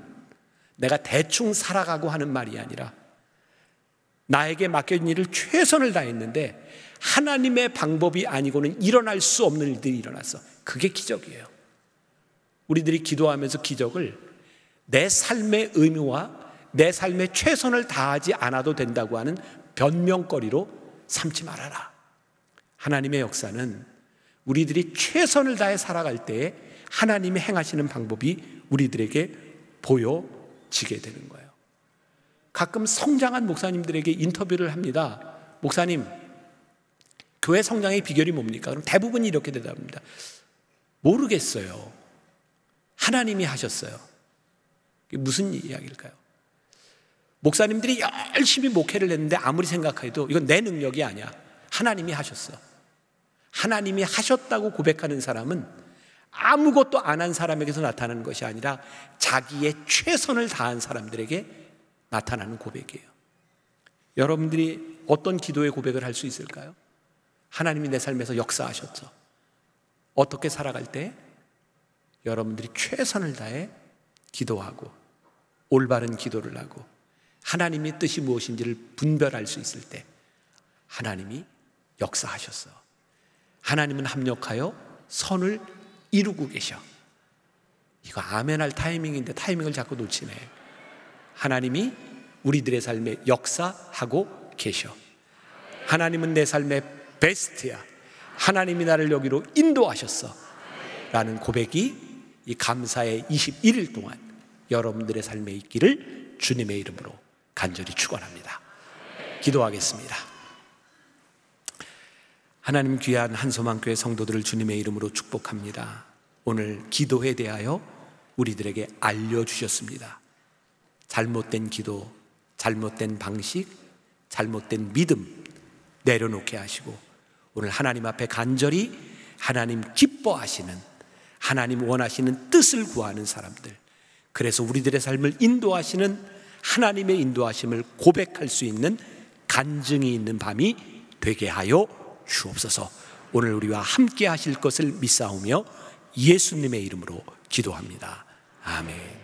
내가 대충 살아가고 하는 말이 아니라 나에게 맡겨진 일을 최선을 다했는데 하나님의 방법이 아니고는 일어날 수 없는 일들이 일어났어. 그게 기적이에요. 우리들이 기도하면서 기적을 내 삶의 의무와 내 삶에 최선을 다하지 않아도 된다고 하는 변명거리로 삼지 말아라. 하나님의 역사는 우리들이 최선을 다해 살아갈 때에 하나님이 행하시는 방법이 우리들에게 보여지게 되는 거예요. 가끔 성장한 목사님들에게 인터뷰를 합니다. 목사님, 교회 성장의 비결이 뭡니까? 그럼 대부분 이렇게 대답합니다. 모르겠어요. 하나님이 하셨어요. 이게 무슨 이야기일까요? 목사님들이 열심히 목회를 했는데 아무리 생각해도 이건 내 능력이 아니야. 하나님이 하셨어. 하나님이 하셨다고 고백하는 사람은 아무것도 안 한 사람에게서 나타나는 것이 아니라 자기의 최선을 다한 사람들에게 나타나는 고백이에요. 여러분들이 어떤 기도의 고백을 할 수 있을까요? 하나님이 내 삶에서 역사하셨죠. 어떻게 살아갈 때 여러분들이 최선을 다해 기도하고 올바른 기도를 하고 하나님의 뜻이 무엇인지를 분별할 수 있을 때 하나님이 역사하셨어. 하나님은 합력하여 선을 이루고 계셔. 이거 아멘할 타이밍인데 타이밍을 자꾸 놓치네. 하나님이 우리들의 삶에 역사하고 계셔. 하나님은 내 삶의 베스트야. 하나님이 나를 여기로 인도하셨어 라는 고백이 이 감사의 21일 동안 여러분들의 삶에 있기를 주님의 이름으로 간절히 축원합니다. 기도하겠습니다. 하나님, 귀한 한소망교회 성도들을 주님의 이름으로 축복합니다. 오늘 기도에 대하여 우리들에게 알려주셨습니다. 잘못된 기도, 잘못된 방식, 잘못된 믿음 내려놓게 하시고 오늘 하나님 앞에 간절히 하나님 기뻐하시는, 하나님 원하시는 뜻을 구하는 사람들, 그래서 우리들의 삶을 인도하시는 하나님의 인도하심을 고백할 수 있는 간증이 있는 밤이 되게 하여 주옵소서. 오늘 우리와 함께 하실 것을 믿사오며 예수님의 이름으로 기도합니다. 아멘.